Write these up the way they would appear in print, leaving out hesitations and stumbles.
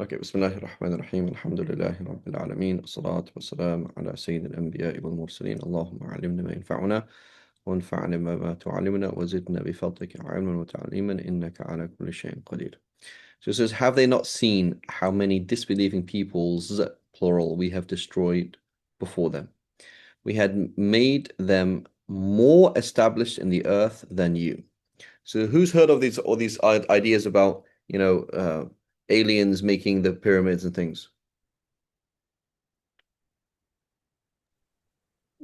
Okay, بسم الله الرحمن الرحيم الحمد لله رب العالمين الصلاة والسلام على سيد الأنبياء والمرسلين اللهم علمنا ما ينفعنا وانفعنا بما تعلمنا وزدنا بفضلك علما وتعليما إنك على كل شيء قدير. So it says, have they not seen how many disbelieving peoples, plural, we have destroyed before them? We had made them more established in the earth than you. So who's heard of these all these ideas about, aliens making the pyramids and things,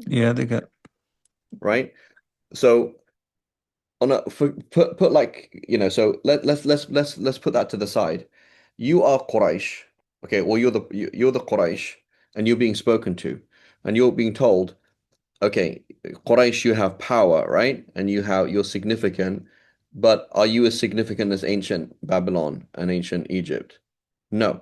Yeah, they got. right? So on a put like, so let's put that to the side. You are Quraysh, okay, or you're the Quraysh, and you're being spoken to, and you're being told, okay, Quraysh, you have power, right? And you're significant, but are you as significant as ancient Babylon and ancient Egypt? No.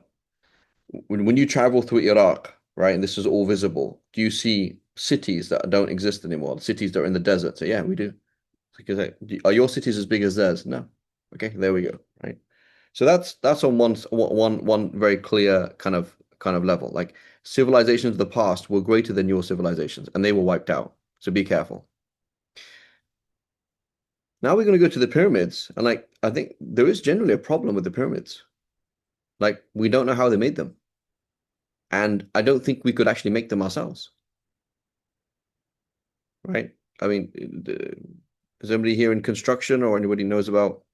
When you travel through Iraq, right, and this is all visible, do you see cities that don't exist anymore? Cities that are in the desert? So yeah, we do. Because are your cities as big as theirs? No. Okay, there we go. Right. So that's on one very clear kind of level. Like civilizations of the past were greater than your civilizations, and they were wiped out. So be careful. Now we're going to go to the pyramids, and like I think there is generally a problem with the pyramids. Like we don't know how they made them, and I don't think we could actually make them ourselves. Right? I mean, is anybody here in construction or anybody knows about,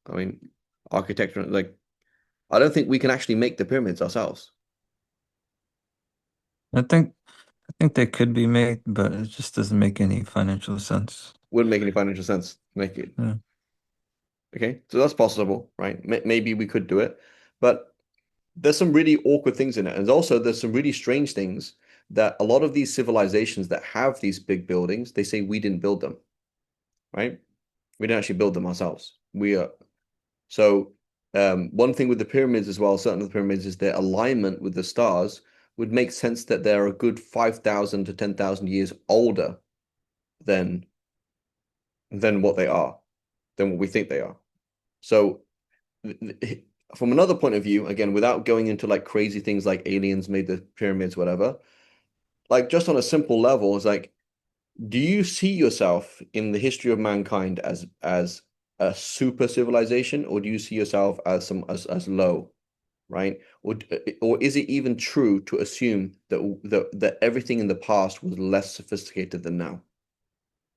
architecture? Like, I don't think we can actually make the pyramids ourselves. I think they could be made, but it just doesn't make any financial sense. Wouldn't make any financial sense to make it. Yeah. Okay, so that's possible, right? Maybe we could do it, but there's some really awkward things in it, and also there's some really strange things that a lot of these civilizations that have these big buildings, they say we didn't build them, right? We didn't actually build them ourselves. We are So one thing with the pyramids as well, certain of the pyramids, is their alignment with the stars would make sense that they're a good 5,000 to 10,000 years older than what they are, than what we think they are. So from another point of view, again, without going into like crazy things like aliens made the pyramids, whatever, like just on a simple level, it's like, do you see yourself in the history of mankind as a super civilization, or do you see yourself as as low? Right? Or is it even true to assume that everything in the past was less sophisticated than now?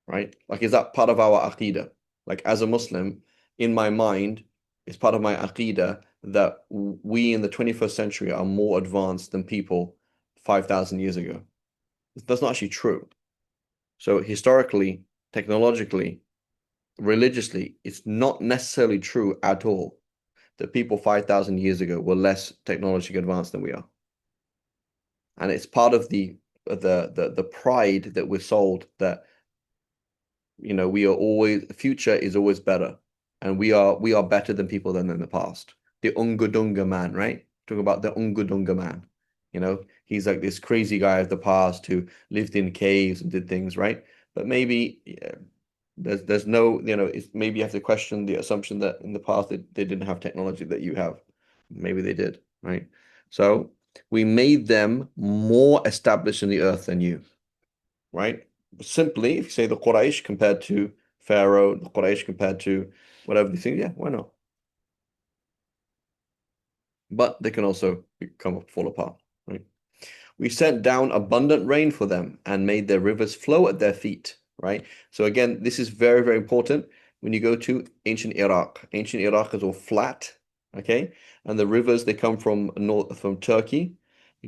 Right? Like, is that part of our aqidah? Like, as a Muslim, in my mind, it's part of my aqidah that we in the 21st century are more advanced than people 5,000 years ago. That's not actually true. So historically, technologically, religiously, it's not necessarily true at all that people 5,000 years ago were less technologically advanced than we are. And it's part of the pride that we're sold that, we are always, the future is always better, and we are better than people than in the past. The Unga man, right? Talk about the Unga man. He's like this crazy guy of the past who lived in caves and did things, right? But maybe, yeah, there's no, it's, maybe you have to question the assumption that in the past they didn't have technology that you have. Maybe they did, right? So we made them more established in the earth than you, right? Simply, if you say the Quraysh compared to Pharaoh, the Quraysh compared to whatever you think, yeah, why not? But they can also fall apart, right? We sent down abundant rain for them and made their rivers flow at their feet, right? So again, this is very, very important when you go to ancient Iraq. Ancient Iraq is all flat, okay? And the rivers, they come from north, from Turkey,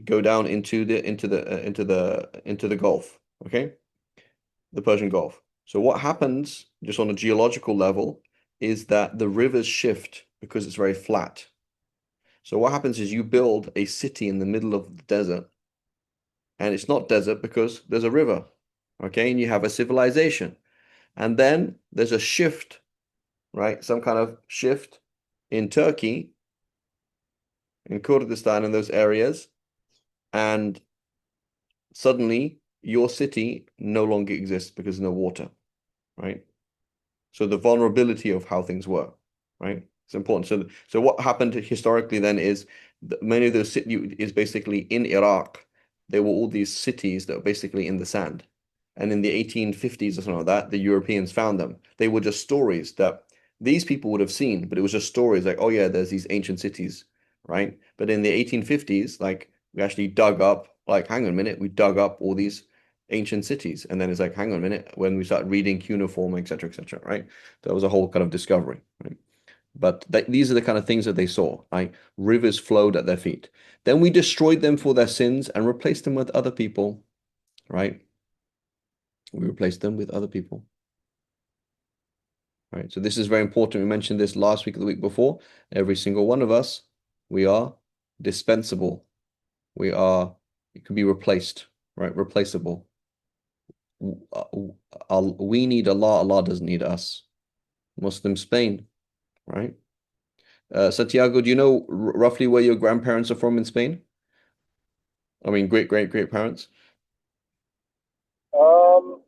go down into the Gulf, okay? The Persian Gulf. So what happens just on a geological level is that the rivers shift because it's very flat. So what happens is you build a city in the middle of the desert, and it's not desert because there's a river, okay? And you have a civilization. And then there's a shift, right? Some kind of shift in Turkey, in Kurdistan, in those areas, and suddenly your city no longer exists because there's no water, right? So the vulnerability of how things were, right? It's important. So what happened historically then is Many of those cities is basically in Iraq. There were all these cities that were basically in the sand. And in the 1850s or something like that, the Europeans found them. They were just stories that these people would have seen, but it was just stories like, oh yeah, there's these ancient cities, right? But in the 1850s, like we actually dug up, like, hang on a minute, we dug up all these ancient cities. And then it's like, hang on a minute, when we start reading cuneiform, etc., right? That was a whole kind of discovery, right? But these are the kind of things that they saw, like rivers flowed at their feet. Then we destroyed them for their sins and replaced them with other people, right? We replaced them with other people, right? So this is very important. We mentioned this last week or the week before. Every single one of us, we are dispensable. It can be replaced, right? Replaceable. We need Allah, Allah doesn't need us. Muslim Spain, right? Santiago, do you know roughly where your grandparents are from in Spain? I mean, great parents. Um,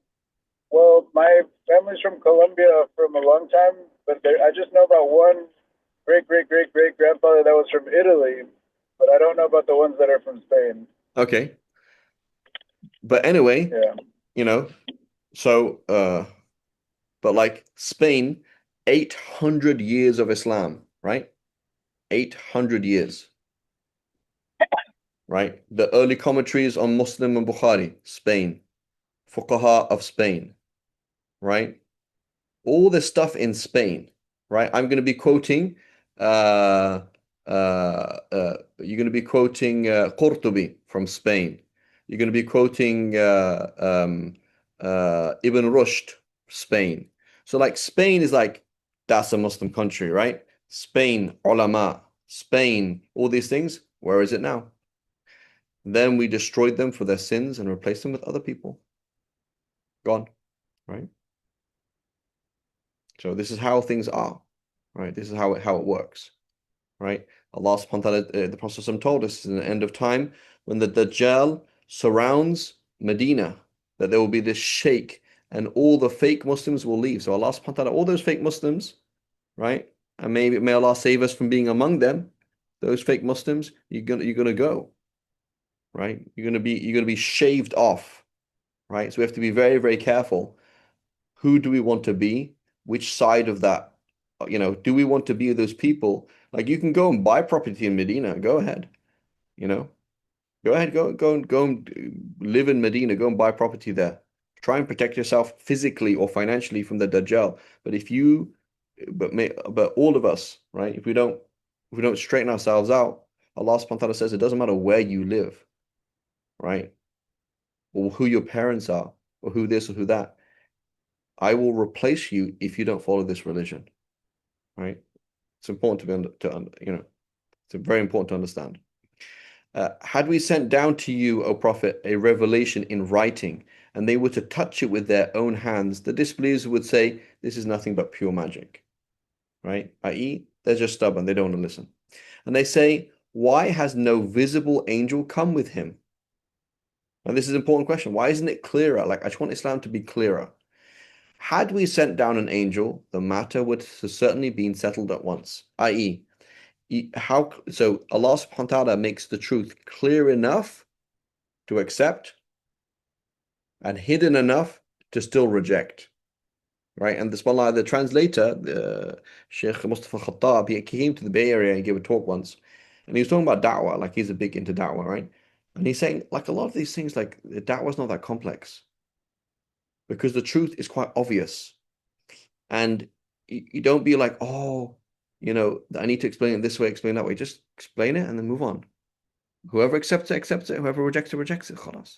well, my family's from Colombia from a long time, but I just know about one great grandfather that was from Italy, but I don't know about the ones that are from Spain. Okay. But anyway, Yeah. you know, so but like Spain, 800 years of Islam, right? 800 years, right? The early commentaries on Muslim and Bukhari, Spain, Fuqaha of Spain, right? All this stuff in Spain, right? I'm going to be quoting you're going to be quoting Qurtubi from Spain. You're going to be quoting Ibn Rushd, Spain. So like Spain is like that's a Muslim country, right? Spain, ulama, Spain, all these things. Where is it now? Then we destroyed them for their sins and replaced them with other people. Gone, right? So this is how things are, right? This is how it works, right? Allah subhanahu wa ta'ala, the Prophet told us in the end of time when the Dajjal surrounds Medina, that there will be this shake and all the fake Muslims will leave. So Allah subhanahu wa ta'ala, all those fake Muslims, right? And may Allah save us from being among them, those fake Muslims, you're gonna go, right? You're gonna be shaved off, right? So we have to be very careful. Who do we want to be? Which side of that, do we want to be those people? Like you can go and buy property in Medina, go ahead, you know, go ahead, go and live in Medina, go and buy property there. Try and protect yourself physically or financially from the Dajjal. But but all of us, right? If we don't straighten ourselves out, Allah subhanahu wa ta'ala says it doesn't matter where you live, right? Or who your parents are, or who this or who that. I will replace you if you don't follow this religion, right? It's important it's very important to understand. Had we sent down to you, O Prophet, a revelation in writing, and they were to touch it with their own hands, the disbelievers would say, this is nothing but pure magic, right? I.e., they're just stubborn, they don't want to listen. And they say, why has no visible angel come with him? And this is an important question. Why isn't it clearer? Like, I just want Islam to be clearer. Had we sent down an angel, the matter would have certainly been settled at once, i.e., Allah subhanahu wa ta'ala makes the truth clear enough to accept and hidden enough to still reject. Right? And subhanAllah, the translator, Sheikh Mustafa Khattab, he came to the Bay Area and gave a talk once. And he was talking about da'wah, like he's a big into da'wah, right? And he's saying, like a lot of these things, like the da'wah is not that complex. Because the truth is quite obvious. And you don't be like, oh, I need to explain it this way, explain that way. Just explain it and then move on. Whoever accepts it, accepts it. Whoever rejects it, rejects it. Khalas.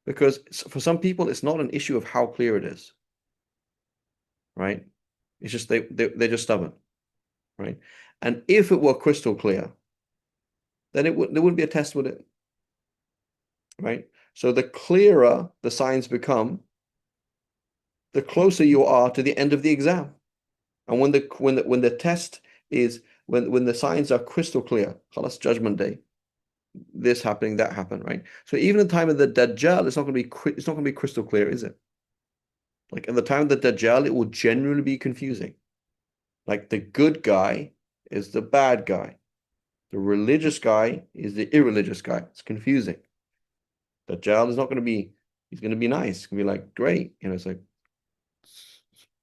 Because for some people, it's not an issue of how clear it is, right? It's just they're just stubborn, right? And if it were crystal clear, then there wouldn't be a test with it, right? So the clearer the signs become, the closer you are to the end of the exam. And when the test is when the signs are crystal clear, khalas, judgment day, this happening, that happened, right? So even at the time of the Dajjal, it's not going to be crystal clear, is it? Like at the time of the Dajjal, it will generally be confusing. Like the good guy is the bad guy. The religious guy is the irreligious guy. It's confusing. Dajjal is not going to be, he's going to be nice. It's going to be like, great. It's like,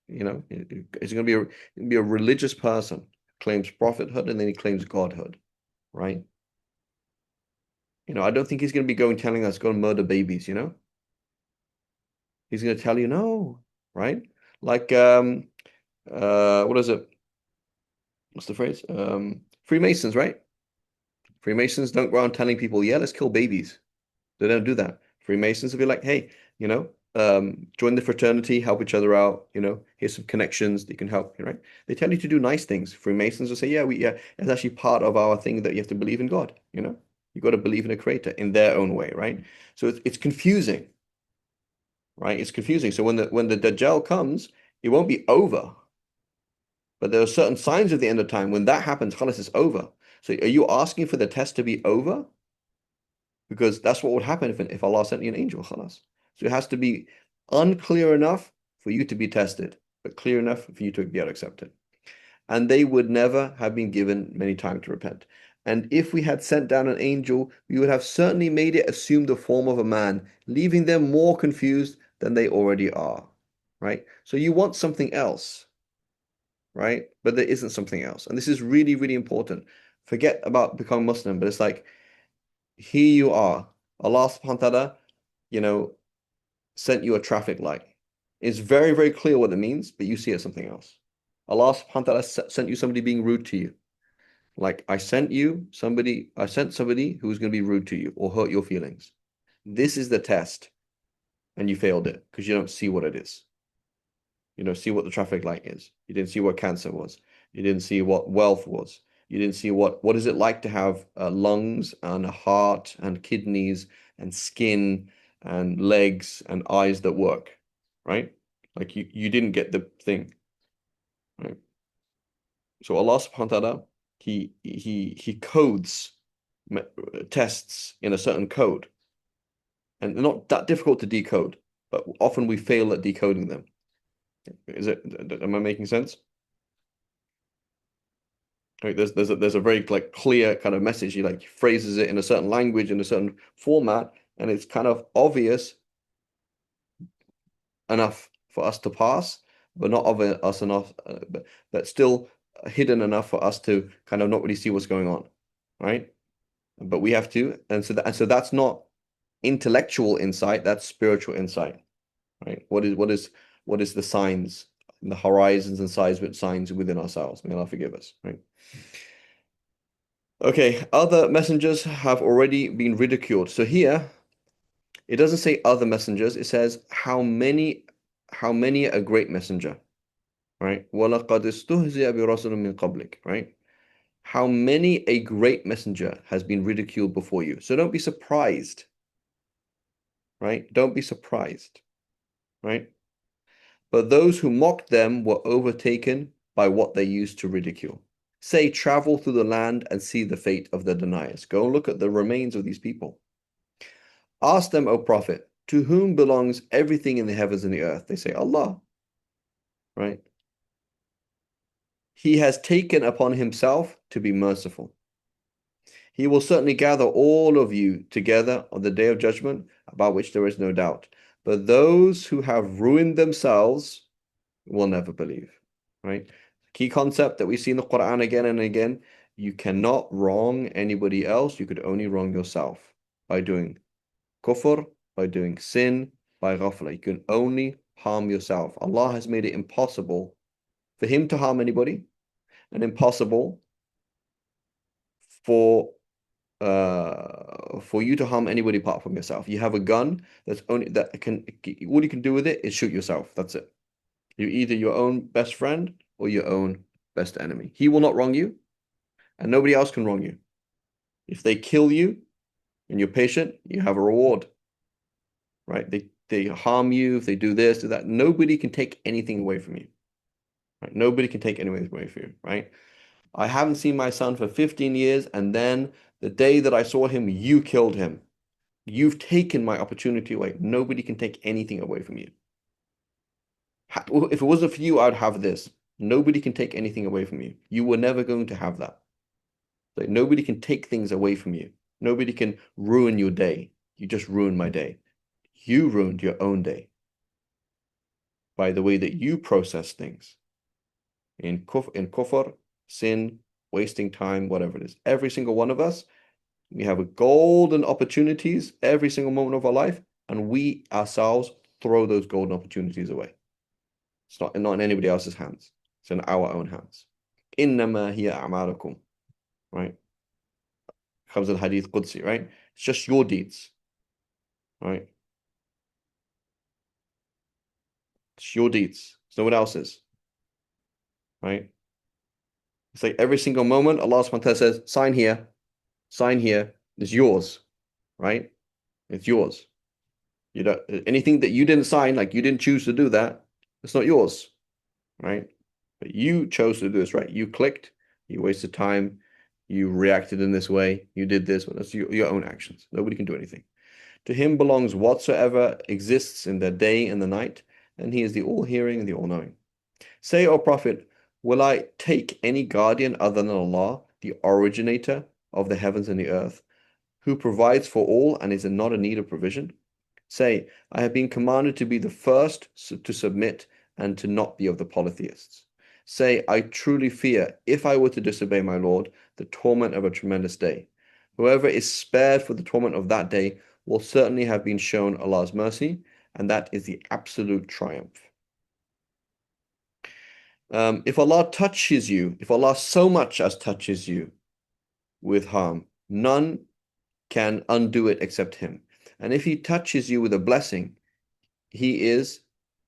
it's going to be a religious person, claims prophethood, and then he claims godhood, right? I don't think he's going to be going telling us go and murder babies, He's going to tell you no, right? Like, what is it? What's the phrase? Freemasons, right? Freemasons don't go around telling people, yeah, let's kill babies. They don't do that. Freemasons will be like, hey, join the fraternity, help each other out, here's some connections that you can help, right? They tell you to do nice things. Freemasons will say, yeah, it's actually part of our thing that you have to believe in God, You got to believe in a creator in their own way, right? So it's confusing, right? It's confusing. So when the Dajjal comes, it won't be over. But there are certain signs of the end of time. When that happens, khalas, it's over. So are you asking for the test to be over? Because that's what would happen if Allah sent you an angel, khalas. So it has to be unclear enough for you to be tested, but clear enough for you to be accepted. And they would never have been given many time to repent. And if we had sent down an angel, we would have certainly made it assume the form of a man, leaving them more confused than they already are, right? So you want something else, right? But there isn't something else. And this is really, really important. Forget about becoming Muslim, but it's like, here you are. Allah subhanahu wa ta'ala, sent you a traffic light. It's very, very clear what it means, but you see it as something else. Allah subhanahu wa ta'ala sent you somebody being rude to you. Like I sent somebody who was going to be rude to you or hurt your feelings. This is the test. And you failed it because you don't see what it is. You don't see what the traffic light is. You didn't see what cancer was. You didn't see what wealth was. You didn't see what is it like to have lungs and a heart and kidneys and skin and legs and eyes that work, right? Like you didn't get the thing, right? So Allah subhanahu wa ta'ala, he codes tests in a certain code, and they're not that difficult to decode, but often we fail at decoding them. Am I making sense? Right, there's a very like clear kind of message. He like phrases it in a certain language, in a certain format, and it's kind of obvious enough for us to pass, but not obvious us enough, but still hidden enough for us to kind of not really see what's going on, right? But we have to, and so that's not intellectual insight, that's spiritual insight, right? What is the signs, the horizons and signs within ourselves? May Allah forgive us, right? Okay, other messengers have already been ridiculed. So here, it doesn't say other messengers, it says how many a great messenger, right? وَلَقَدْ اسْتُهْزِئَ بِرَسُلٍ مِّن قَبْلِكَ, right? How many a great messenger has been ridiculed before you. So don't be surprised, right? Don't be surprised, right? But those who mocked them were overtaken by what they used to ridicule. Say, travel through the land and see the fate of the deniers. Go and look at the remains of these people. Ask them, O Prophet, to whom belongs everything in the heavens and the earth? They say, Allah, right? He has taken upon himself to be merciful. He will certainly gather all of you together on the day of judgment, about which there is no doubt. But those who have ruined themselves will never believe, right? Key concept that we see in the Quran again and again, you cannot wrong anybody else. You could only wrong yourself by doing kufr, by doing sin, by ghafla. You can only harm yourself. Allah has made it impossible for him to harm anybody and impossible for you to harm anybody apart from yourself. You have a gun all you can do with it is shoot yourself. That's it. You're either your own best friend or your own best enemy. He will not wrong you, and nobody else can wrong you. If they kill you and you're patient, you have a reward, right? They harm you, if they do this, do that, nobody can take anything away from you, right? Nobody can take anything away from you, right? I haven't seen my son for 15 years, and then the day that I saw him, you killed him. You've taken my opportunity away. Nobody can take anything away from you. If it wasn't for you, I'd have this. Nobody can take anything away from you. You were never going to have that. Like nobody can take things away from you. Nobody can ruin your day. You just ruined my day. You ruined your own day by the way that you process things. In kufr, sin, wasting time, whatever it is. Every single one of us, we have a golden opportunities every single moment of our life, and we ourselves throw those golden opportunities away. It's not in anybody else's hands. It's in our own hands. إِنَّمَا هِيَ أَعْمَالُكُمْ. Right? Comes in Hadith Qudsi, right? It's just your deeds. Right? It's your deeds. It's no one else's. Right? It's like every single moment, Allah subhanahu wa ta'ala says, sign here, it's yours. Right? It's yours. You don't anything that you didn't sign, like you didn't choose to do that, it's not yours. Right? But you chose to do this, right? You clicked, you wasted time, you reacted in this way, you did this, but that's your own actions. Nobody can do anything. To him belongs whatsoever exists in the day and the night, and he is the all-hearing and the all-knowing. Say, O Prophet, will I take any guardian other than Allah, the originator of the heavens and the earth, who provides for all and is not in need of provision? Say, I have been commanded to be the first to submit and to not be of the polytheists. Say, I truly fear, if I were to disobey my Lord, the torment of a tremendous day. Whoever is spared for the torment of that day will certainly have been shown Allah's mercy, and that is the absolute triumph. If Allah touches you, if Allah so much as touches you with harm, none can undo it except Him. And if He touches you with a blessing, He is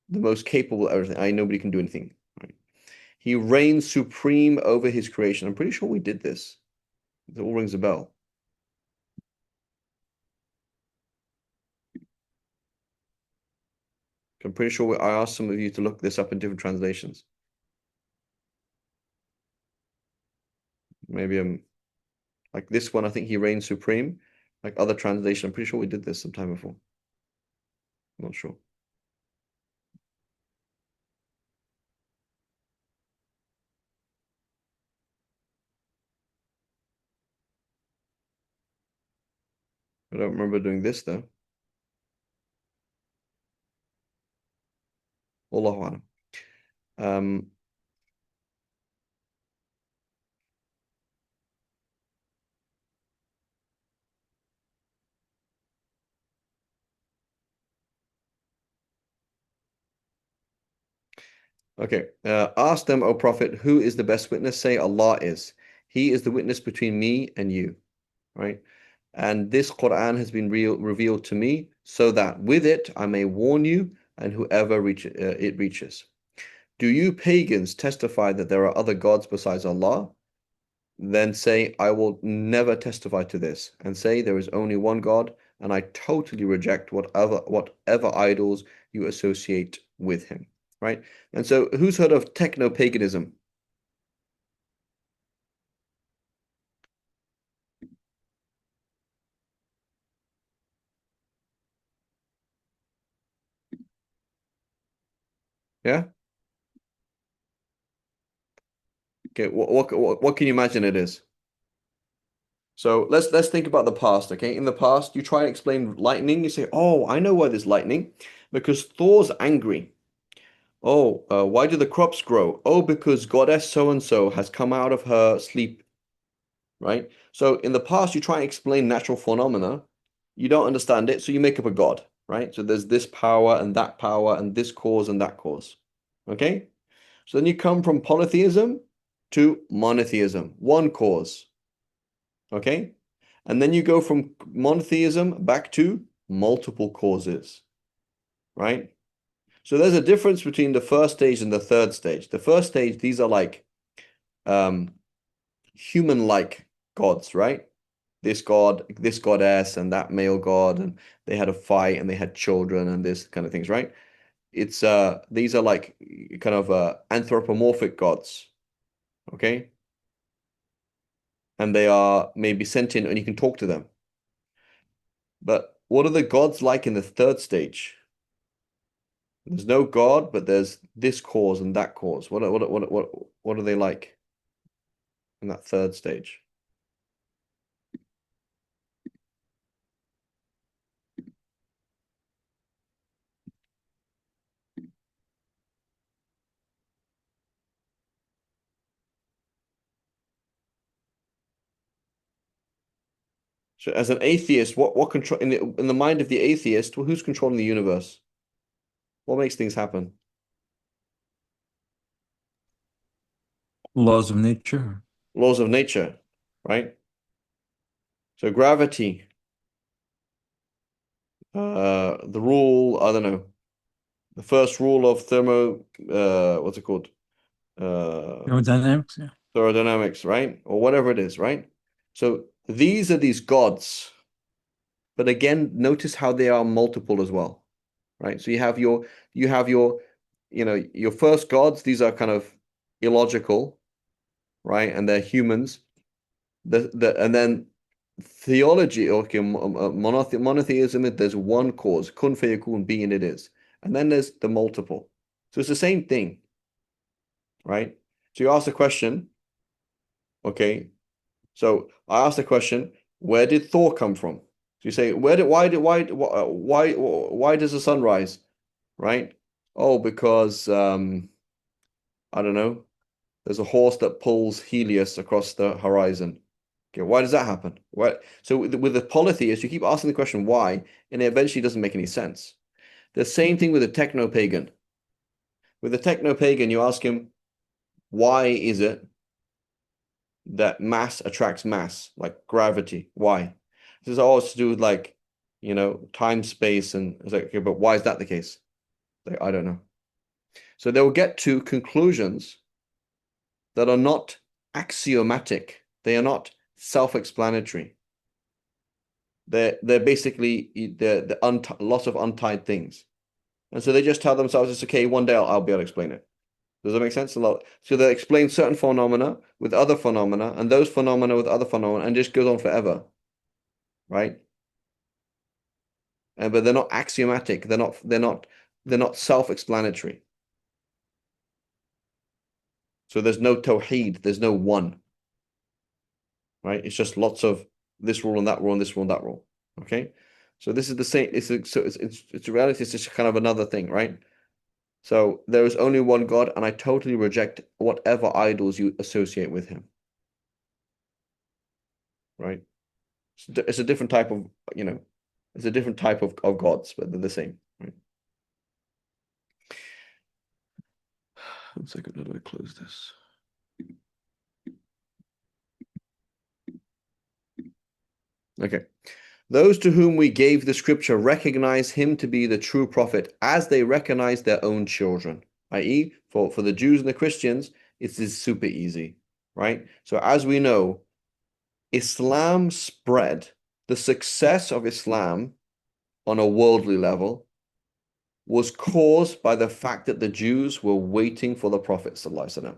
the most capable of everything. Nobody can do anything. Right? He reigns supreme over His creation. I'm pretty sure we did this. It all rings a bell. I'm pretty sure I asked some of you to look this up in different translations. Maybe I'm like this one, I think He reigns supreme. Like other translation, I'm pretty sure we did this sometime before. I'm not sure. I don't remember doing this though. Wallahu alam. Okay. Ask them, O Prophet, who is the best witness? Say, Allah is. He is the witness between me and you. Right? And this Quran has been revealed to me so that with it I may warn you and whoever it reaches. Do you pagans testify that there are other gods besides Allah? Then say, I will never testify to this, and say there is only one God, and I totally reject whatever idols you associate with him. Right? And so who's heard of techno-paganism? Yeah? Okay, what can you imagine it is? So let's think about the past, okay? In the past, you try and explain lightning, you say, oh, I know why there's lightning, because Thor's angry. Oh, why do the crops grow? Oh, because goddess so-and-so has come out of her sleep, right? So in the past, you try and explain natural phenomena, you don't understand it, so you make up a god, right? So there's this power and this cause and that cause, okay? So then you come from polytheism to monotheism, one cause, okay? And then you go from monotheism back to multiple causes, right? So there's a difference between the first stage and the third stage. The first stage, these are like human-like gods, right? This god, this goddess, and that male god, and they had a fight and they had children and this kind of things, right? It's these are like kind of anthropomorphic gods, okay? And they are maybe sentient and you can talk to them. But what are the gods like in the third stage? There's no God, but there's this cause and that cause. What are they like in that third stage? So as an atheist, what control in the mind of the atheist, well, who's controlling the universe? What makes things happen? Laws of nature. Laws of nature, right? So gravity, the rule, I don't know, the first rule of what's it called? Thermodynamics, yeah. Thermodynamics, right? Or whatever it is, right? So these are these gods. But again, notice how they are multiple as well, right? So you have your, your first gods. These are kind of illogical, right? And they're humans. And then theology, okay, monotheism. There's one cause, kun fayakun, being it is, and then there's the multiple. So it's the same thing, right? So you ask the question, okay. So I asked the question, where did Thor come from? So you say, why does the sun rise? Right? Oh, because I don't know. There's a horse that pulls Helios across the horizon. Okay, why does that happen? What? So with the polytheist, you keep asking the question why, and it eventually doesn't make any sense. The same thing with the techno-pagan. With the techno-pagan, you ask him, why is it that mass attracts mass, like gravity? Why? This is all to do with like, time, space, and it's like, okay, but why is that the case? Like, I don't know. So they will get to conclusions that are not axiomatic. They are not self-explanatory. They're basically the lots of untied things. And so they just tell themselves it's okay, one day I'll be able to explain it. Does that make sense? A lot. So they explain certain phenomena with other phenomena, and those phenomena with other phenomena, and just goes on forever. Right? But they're not axiomatic. They're not self-explanatory. So there's no tawheed, there's no one. Right? It's just lots of this rule and that rule and this rule and that rule. Okay? So this is the same. It's a reality. It's just kind of another thing, right? So there is only one God, and I totally reject whatever idols you associate with him. Right? It's a different type of, it's a different type of gods, but they're the same. Right? 1 second, how do I close this? Okay. Those to whom we gave the scripture recognize him to be the true prophet as they recognize their own children, i.e., for the Jews and the Christians, it's super easy, right? So as we know, Islam spread, the success of Islam on a worldly level was caused by the fact that the Jews were waiting for the Prophet ﷺ.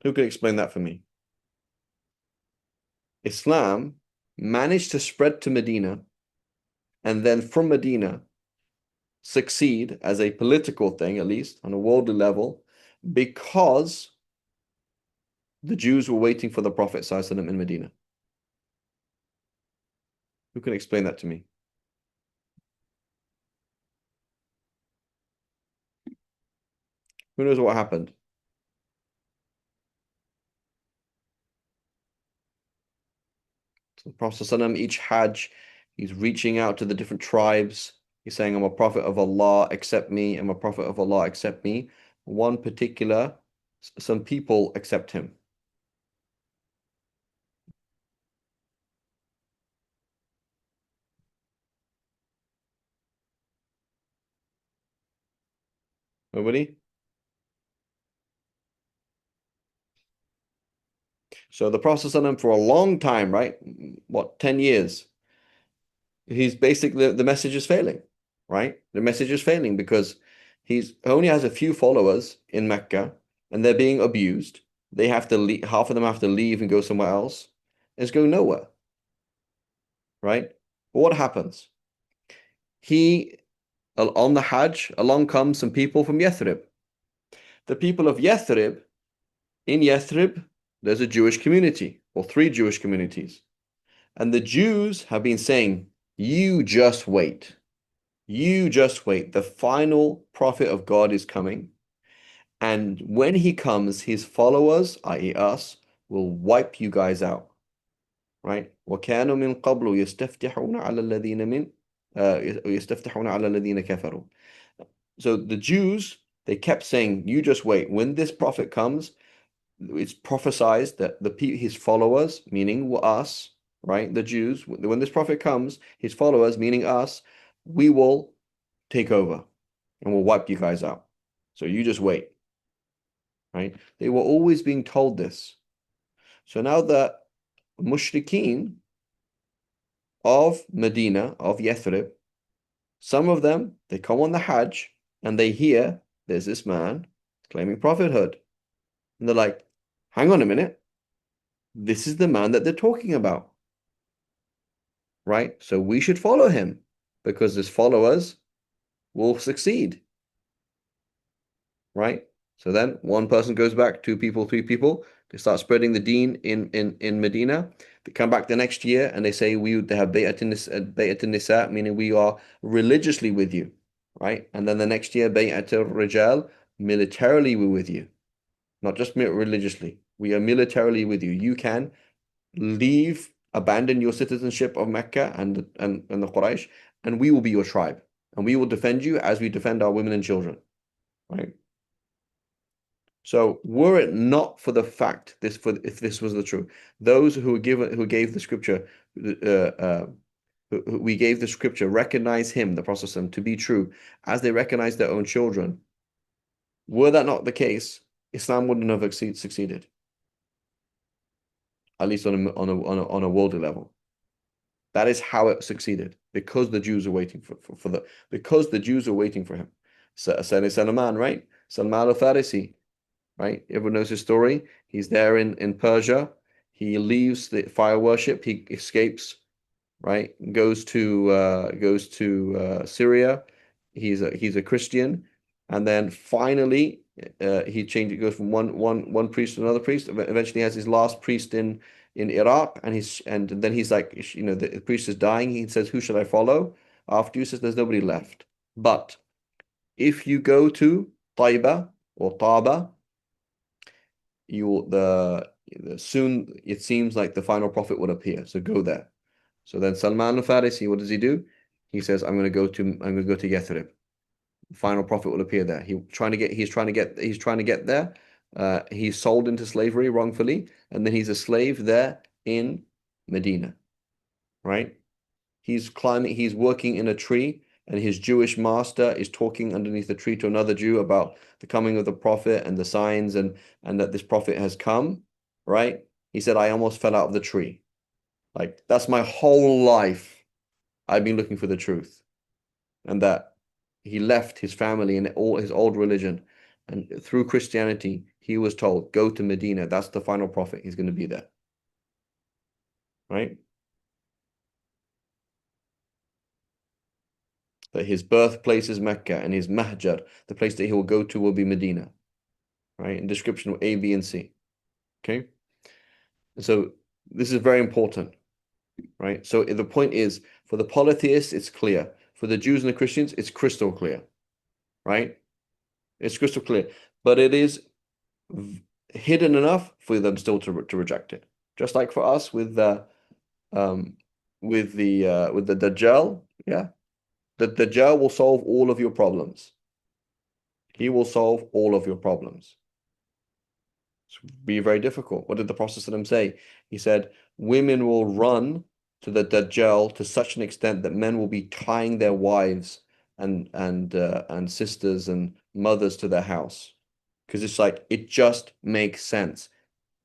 Who can explain that for me? Islam managed to spread to Medina, and then from Medina succeed as a political thing, at least on a worldly level, because the Jews were waiting for the Prophet ﷺ in Medina. Who can explain that to me? Who knows what happened? So the Prophet ﷺ, each Hajj, he's reaching out to the different tribes. He's saying, I'm a prophet of Allah, accept me. I'm a prophet of Allah, accept me. One particular, some people accept him. Nobody? So the Prophet ﷺ, for a long time, right? What, 10 years? He's basically, the message is failing, right? The message is failing because he's only has a few followers in Mecca and they're being abused. They have to leave, half of them have to leave and go somewhere else. It's going nowhere, right? But what happens? On the Hajj, along comes some people from Yathrib. The people of Yathrib, in Yathrib, there's a Jewish community, or 3 Jewish communities. And the Jews have been saying, you just wait. You just wait. The final prophet of God is coming. And when he comes, his followers, i.e. us, will wipe you guys out. right? وَكَانُوا مِن قَبْلُ يَسْتَفْتِحُونَ عَلَى الَّذِينَ مِن يَسْتَفْتِحُونَ عَلى الَّذِينَ كَفَرُوا. So the Jews, they kept saying, you just wait. When this prophet comes, it's prophesied that his followers, meaning us, right? The Jews, when this prophet comes, his followers, meaning us, we will take over and we'll wipe you guys out. So you just wait, right? They were always being told this. So now the mushrikeen of Medina, of Yathrib, some of them, they come on the Hajj and they hear there's this man claiming prophethood. And they're like, hang on a minute. This is the man that they're talking about, right? So we should follow him because his followers will succeed, right? So then one person goes back, 2 people, 3 people. They start spreading the deen in Medina. They come back the next year and they say they have bay'at nisa, meaning we are religiously with you, right? And then the next year bay'at rijal, militarily we're with you, not just religiously. We are militarily with you. You can abandon your citizenship of Mecca and the Quraysh, and we will be your tribe, and we will defend you as we defend our women and children, right? So were it not for the fact if this was the truth, those who gave the scripture, we gave the scripture, recognize him, the Prophet, to be true, as they recognize their own children. Were that not the case, Islam wouldn't have succeeded, at least on a worldly level. That is how it succeeded, because the Jews are waiting because the Jews are waiting for him. Salman, right? Salman al-Farisi, right? Everyone knows his story. He's there in Persia. He leaves the fire worship. He escapes, right? Goes to Syria. He's a Christian, and then finally he changes. It goes from one priest to another priest. Eventually, he has his last priest in Iraq, and then he's like, the priest is dying. He says, "Who should I follow?" After you, says, "There's nobody left." But if you go to Taiba or Taba, soon it seems like the final prophet would appear. So go there. So then Salman al-Farisi, what does he do? He says, I'm going to go to Yathrib. The final prophet will appear there. He's trying to get there. He's sold into slavery wrongfully, and then he's a slave there in Medina, right? He's working in a tree, and his Jewish master is talking underneath the tree to another Jew about the coming of the prophet and the signs and that this prophet has come, right? He said, I almost fell out of the tree. Like, that's my whole life. I've been looking for the truth. And that he left his family and all his old religion. And through Christianity, he was told, go to Medina. That's the final prophet. He's going to be there. Right? That his birthplace is Mecca and his mahjar, the place that he will go to, will be Medina. Right? In description of A, B, and C. Okay? So this is very important. Right? So the point is, for the polytheists, it's clear. For the Jews and the Christians, it's crystal clear. Right? It's crystal clear. But it is hidden enough for them still to reject it. Just like for us with the Dajjal, yeah. The Dajjal will solve all of your problems. He will solve all of your problems. It's be very difficult. What did the Prophet say? He said, women will run to the Dajjal to such an extent that men will be tying their wives and sisters and mothers to their house. Because it's like, it just makes sense.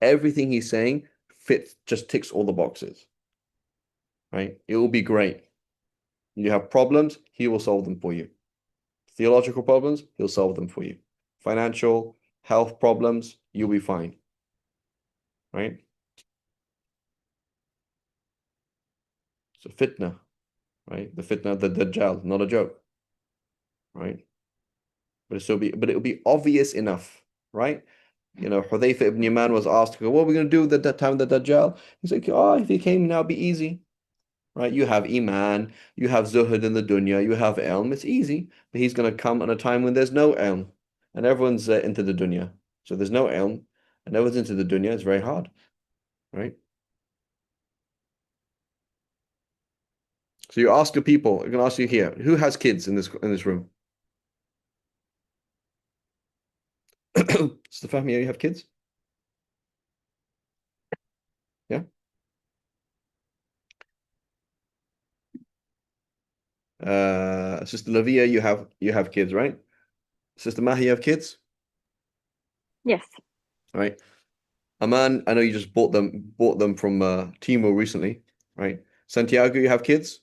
Everything he's saying just ticks all the boxes. Right? It will be great. You have problems, he will solve them for you. Theological problems, he'll solve them for you. Financial, health problems, you'll be fine. Right? So fitna, right? The fitna of the Dajjal, not a joke. Right? But it'll be obvious enough, right? Hudhayfa ibn Yaman was asked, what are we going to do with the time of the Dajjal? He's like, if he came now, it'd be easy. Right? You have Iman, you have Zuhud in the dunya, you have ilm. It's easy. But he's going to come at a time when there's no ilm. And everyone's into the dunya. So there's no ilm. And everyone's into the dunya. It's very hard. Right? So you ask the people, I can ask you here, who has kids in this room? Stefan, you have kids? Yeah. Sister Lavia, you have kids, right? Sister Mahi, you have kids? Yes. Right. Aman, I know you just bought them from Timo recently, right? Santiago, you have kids?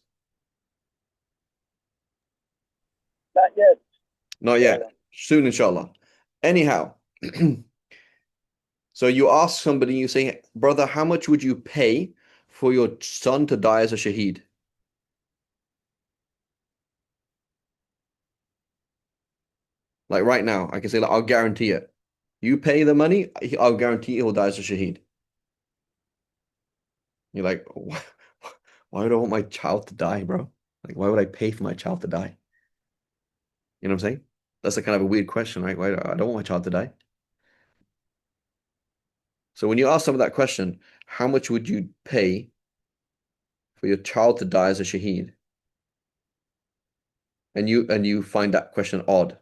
Not yet. Not yet. Soon, inshallah. Anyhow, so you ask somebody, you say, brother, how much would you pay for your son to die as a shaheed? Like right now, I can say, like, I'll guarantee it. You pay the money, I'll guarantee he'll die as a shaheed. You're like, why would I want my child to die, bro? Like, why would I pay for my child to die? You know what I'm saying? That's a kind of a weird question, right? Why I don't want my child to die. So when you ask someone that question, how much would you pay for your child to die as a shaheed? And you find that question odd,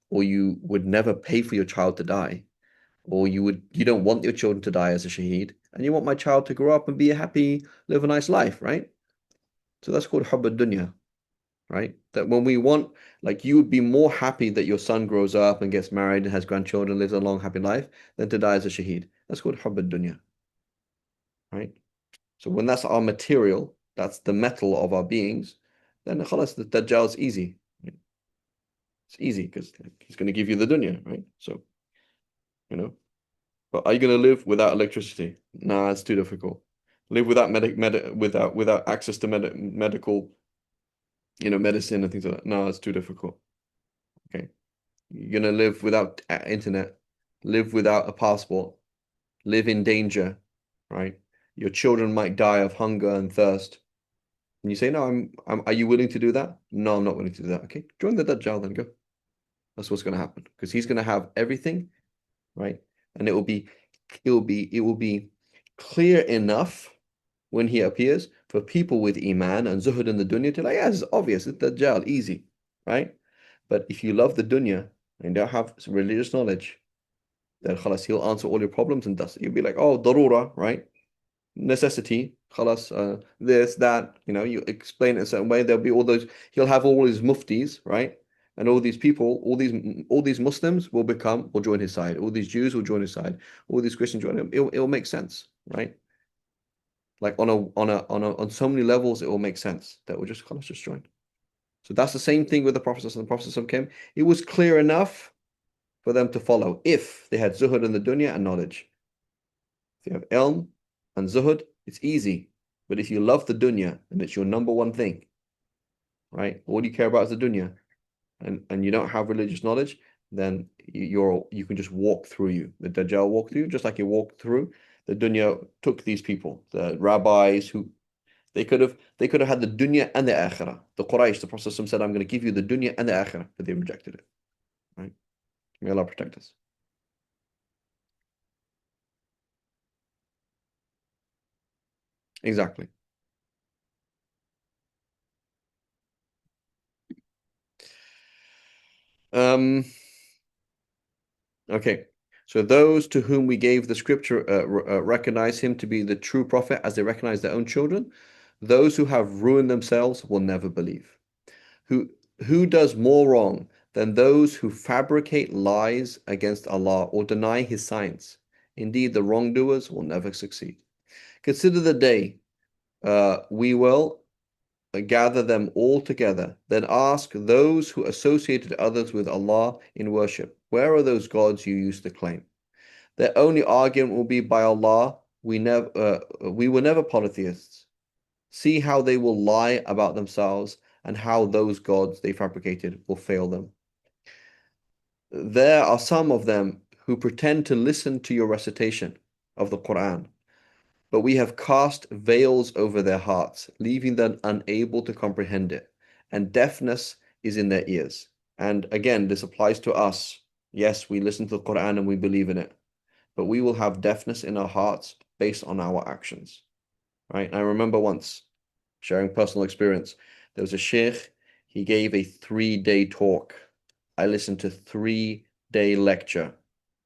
or you would never pay for your child to die, or you don't want your children to die as a shaheed, and you want my child to grow up and be happy, live a nice life, right? So that's called hubb ad-dunya, right? That when we want, like, you would be more happy that your son grows up and gets married and has grandchildren, lives a long, happy life, than to die as a shaheed. That's called hubb ad-dunya, right? So when that's our material, that's the metal of our beings, then khalas, the Dajjal is easy. Right? It's easy because he's going to give you the dunya, right? So, you know, but are you going to live without electricity? Nah, it's too difficult. Live without without access to medical, medicine and things like that. No, it's too difficult. Okay. You're going to live without internet, live without a passport, live in danger, right? Your children might die of hunger and thirst. And you say, no, are you willing to do that? No, I'm not willing to do that. Okay, join the Dajjal then, go. That's what's going to happen because he's going to have everything, right? And it will be clear enough when he appears for people with Iman and Zuhud in the dunya to like, yeah, it's obvious, it's Dajjal, easy, right? But if you love the dunya and don't have some religious knowledge, then khalas, he'll answer all your problems and thus you'll be like, oh, darura, right? Necessity, khalas, this, that, you explain it a certain way. There'll be all those, he'll have all his muftis, right? And all these people, all these Muslims will join his side. All these Jews will join his side. All these Christians join him. It'll make sense, right? Like on so many levels, it will make sense that we'll just khalas, just join. So that's the same thing with the Prophet. And the Prophet came. It was clear enough for them to follow if they had zuhud in the dunya and knowledge. If you have ilm and zuhud, it's easy. But if you love the dunya and it's your number one thing, right? All you care about is the dunya, and you don't have religious knowledge, then you can just walk through you. The Dajjal walked through, just like he walked through. The dunya took these people, the rabbis who they could have had the dunya and the akhirah. The Quraysh, the Prophet said, I'm going to give you the dunya and the akhirah, but they rejected it. Right? May Allah protect us. Exactly. Okay. So those to whom we gave the scripture recognize him to be the true prophet as they recognize their own children. Those who have ruined themselves will never believe. Who does more wrong than those who fabricate lies against Allah or deny his signs? Indeed, the wrongdoers will never succeed. Consider the day we will gather them all together, then ask those who associated others with Allah in worship, where are those gods you used to claim? Their only argument will be, by Allah, we were never polytheists. See how they will lie about themselves and how those gods they fabricated will fail them. There are some of them who pretend to listen to your recitation of the Quran, but we have cast veils over their hearts, leaving them unable to comprehend it, and deafness is in their ears. And again, this applies to us. Yes, we listen to the Quran and we believe in it, but we will have deafness in our hearts based on our actions. Right? I remember once sharing personal experience. There was a sheikh, he gave a 3-day talk. I listened to 3-day lecture,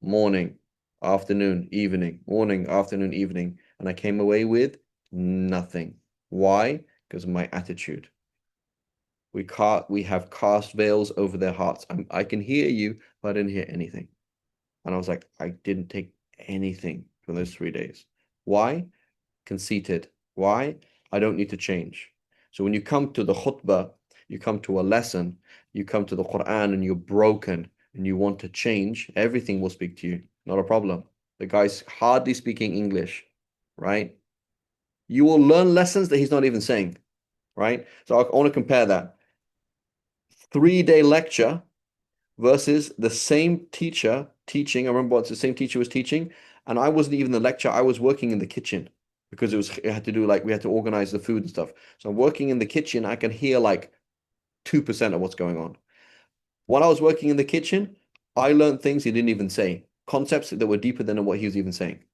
morning, afternoon, evening, morning, afternoon, evening, and I came away with nothing. Why? Because of my attitude. We have cast veils over their hearts. I can hear you, but I didn't hear anything. And I was like, I didn't take anything from those 3 days. Why? Conceited. Why? I don't need to change. So when you come to the khutbah, you come to a lesson, you come to the Quran and you're broken and you want to change, everything will speak to you. Not a problem. The guy's hardly speaking English, right? You will learn lessons that he's not even saying, right? So I want to compare that. 3-day lecture versus the same teacher teaching. I remember what the same teacher was teaching, and I wasn't even the lecturer. I was working in the kitchen because it had to do like we had to organize the food and stuff. So I'm working in the kitchen. I can hear like 2% of what's going on. When I was working in the kitchen, I learned things he didn't even say, concepts that were deeper than what he was even saying.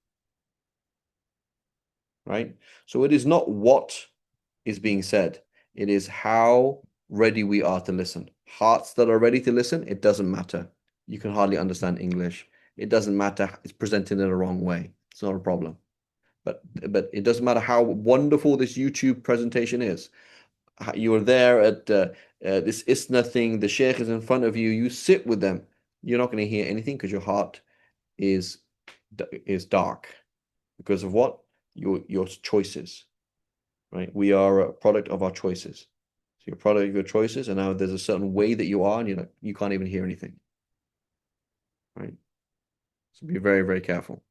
Right? So it is not what is being said, it is how ready we are to listen. Hearts that are ready to listen, it doesn't matter. You can hardly understand English. It doesn't matter. It's presented in the wrong way. It's not a problem. But it doesn't matter how wonderful this YouTube presentation is. You're there at this ISNA thing. The sheikh is in front of you. You sit with them. You're not going to hear anything because your heart is dark because of what? Your choices. Right? We are a product of our choices. So you're a product of your choices, and now there's a certain way that you are, and you can't even hear anything. Right? So be very, very careful.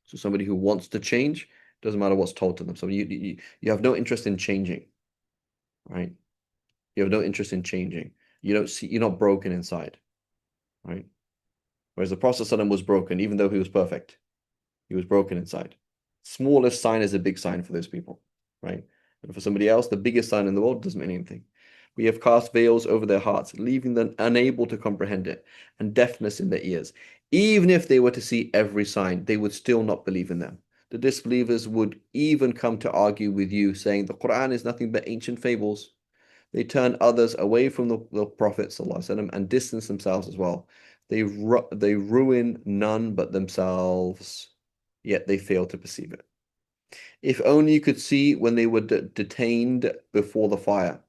So somebody who wants to change, doesn't matter what's told to them. So you have no interest in changing. Right? You have no interest in changing. You're not broken inside. Right? Whereas the Prophet ﷺ was broken, even though he was perfect. He was broken inside. Smallest sign is a big sign for those people, right? And for somebody else, the biggest sign in the world doesn't mean anything. We have cast veils over their hearts, leaving them unable to comprehend it, and deafness in their ears. Even if they were to see every sign, they would still not believe in them. The disbelievers would even come to argue with you, saying the Quran is nothing but ancient fables. They turn others away from the Prophet ﷺ and distance themselves as well. They ruin none but themselves, yet they fail to perceive it. If only you could see when they were detained before the fire.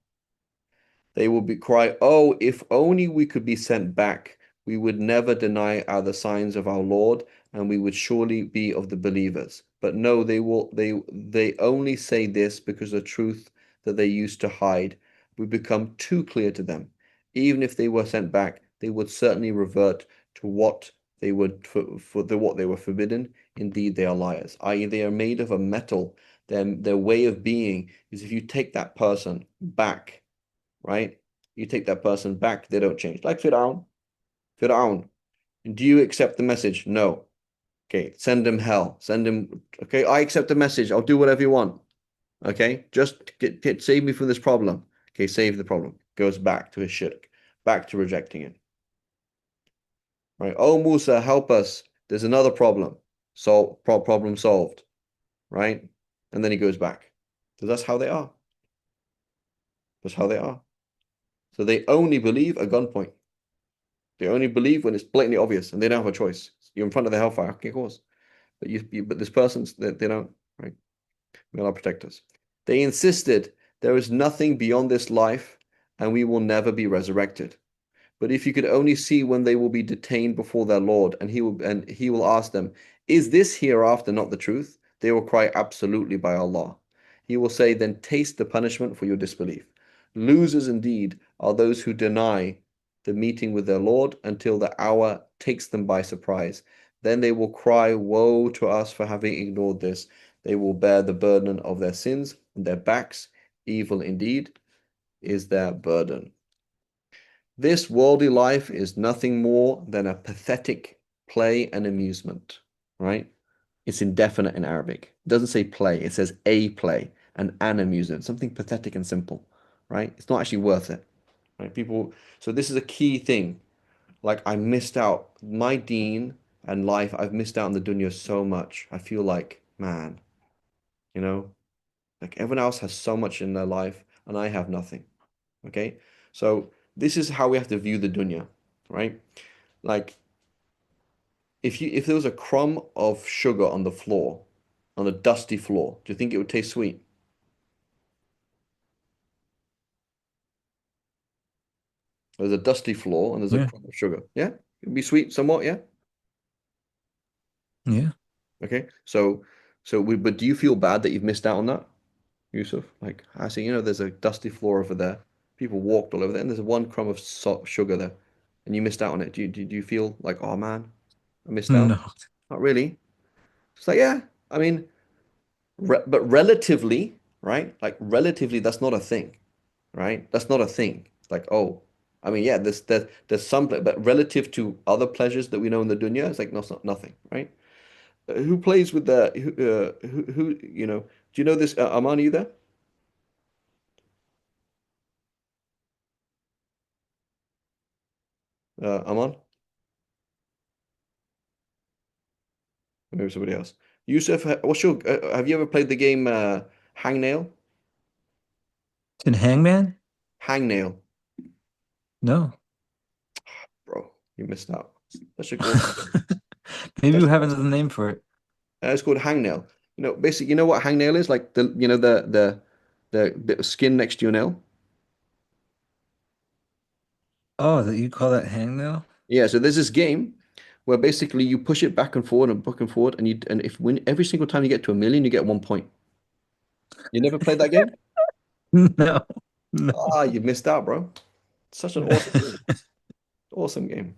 They will cry, oh, if only we could be sent back. We would never deny the signs of our Lord, and we would surely be of the believers. But no, they only say this because the truth that they used to hide would become too clear to them. Even if they were sent back, they would certainly revert to what they would what they were forbidden. Indeed, they are liars, i.e., they are made of a metal. Their way of being is if you take that person back, right? You take that person back, they don't change. Like Fir'aun. Fir'aun. Do you accept the message? No. Okay, send him hell. Send him. Okay, I accept the message. I'll do whatever you want. Okay, just save me from this problem. Okay, save the problem. Goes back to his shirk, back to rejecting it. Right? Oh, Musa, help us. There's another problem. Problem solved. Right? And then he goes back. So that's how they are. That's how they are. So they only believe at gunpoint. They only believe when it's blatantly obvious and they don't have a choice. You're in front of the hellfire, okay, of course. But this person's they don't, right? May Allah protect us. They insisted there is nothing beyond this life and we will never be resurrected. But if you could only see when they will be detained before their Lord, and he will ask them, is this hereafter not the truth? They will cry, absolutely, by Allah. He will say, then taste the punishment for your disbelief. Losers indeed are those who deny the meeting with their Lord until the hour takes them by surprise. Then they will cry, woe to us for having ignored this. They will bear the burden of their sins on their backs. Evil indeed is their burden. This worldly life is nothing more than a pathetic play and amusement, right? It's indefinite in Arabic. It doesn't say play, it says a play and an amusement, something pathetic and simple, right? It's not actually worth it, right? So this is a key thing. Like I missed out, my deen and life, I've missed out on the dunya so much. I feel like, man, Like everyone else has so much in their life, and I have nothing. Okay, so this is how we have to view the dunya, right? Like if there was a crumb of sugar on the floor, on a dusty floor, do you think it would taste sweet? There's a dusty floor and there's a Yeah. crumb of sugar. Yeah, it'd be sweet somewhat. Yeah. Yeah. Okay. But do you feel bad that you've missed out on that, Yusuf? Like I see, there's a dusty floor over there. People walked all over there, and there's one crumb of sugar there, and you missed out on it. Do you feel like, oh man, I missed out? No. Not really. It's like, yeah, I mean, but relatively, right? Like relatively, that's not a thing, right? That's not a thing. It's like, oh, I mean, yeah, there's some, but relative to other pleasures that we know in the dunya, it's like no, it's not nothing, right? Who plays with the do you know this Aman, are you there? Aman? Maybe somebody else. Yusuf, have you ever played the game Hangnail? In Hangman? Hangnail, No. bro, you missed out. Such a awesome game. Maybe Such we an have awesome another name for it. It's called hangnail. Basically, you know what hangnail is? Like the bit of skin next to your nail. Oh, that you call that hangnail? Yeah, so there's this game where basically you push it back and forward, and if when every single time you get to 1 million, you get 1 point. You never played that game? No. No. Ah, you missed out, bro. Such an awesome game. Awesome game.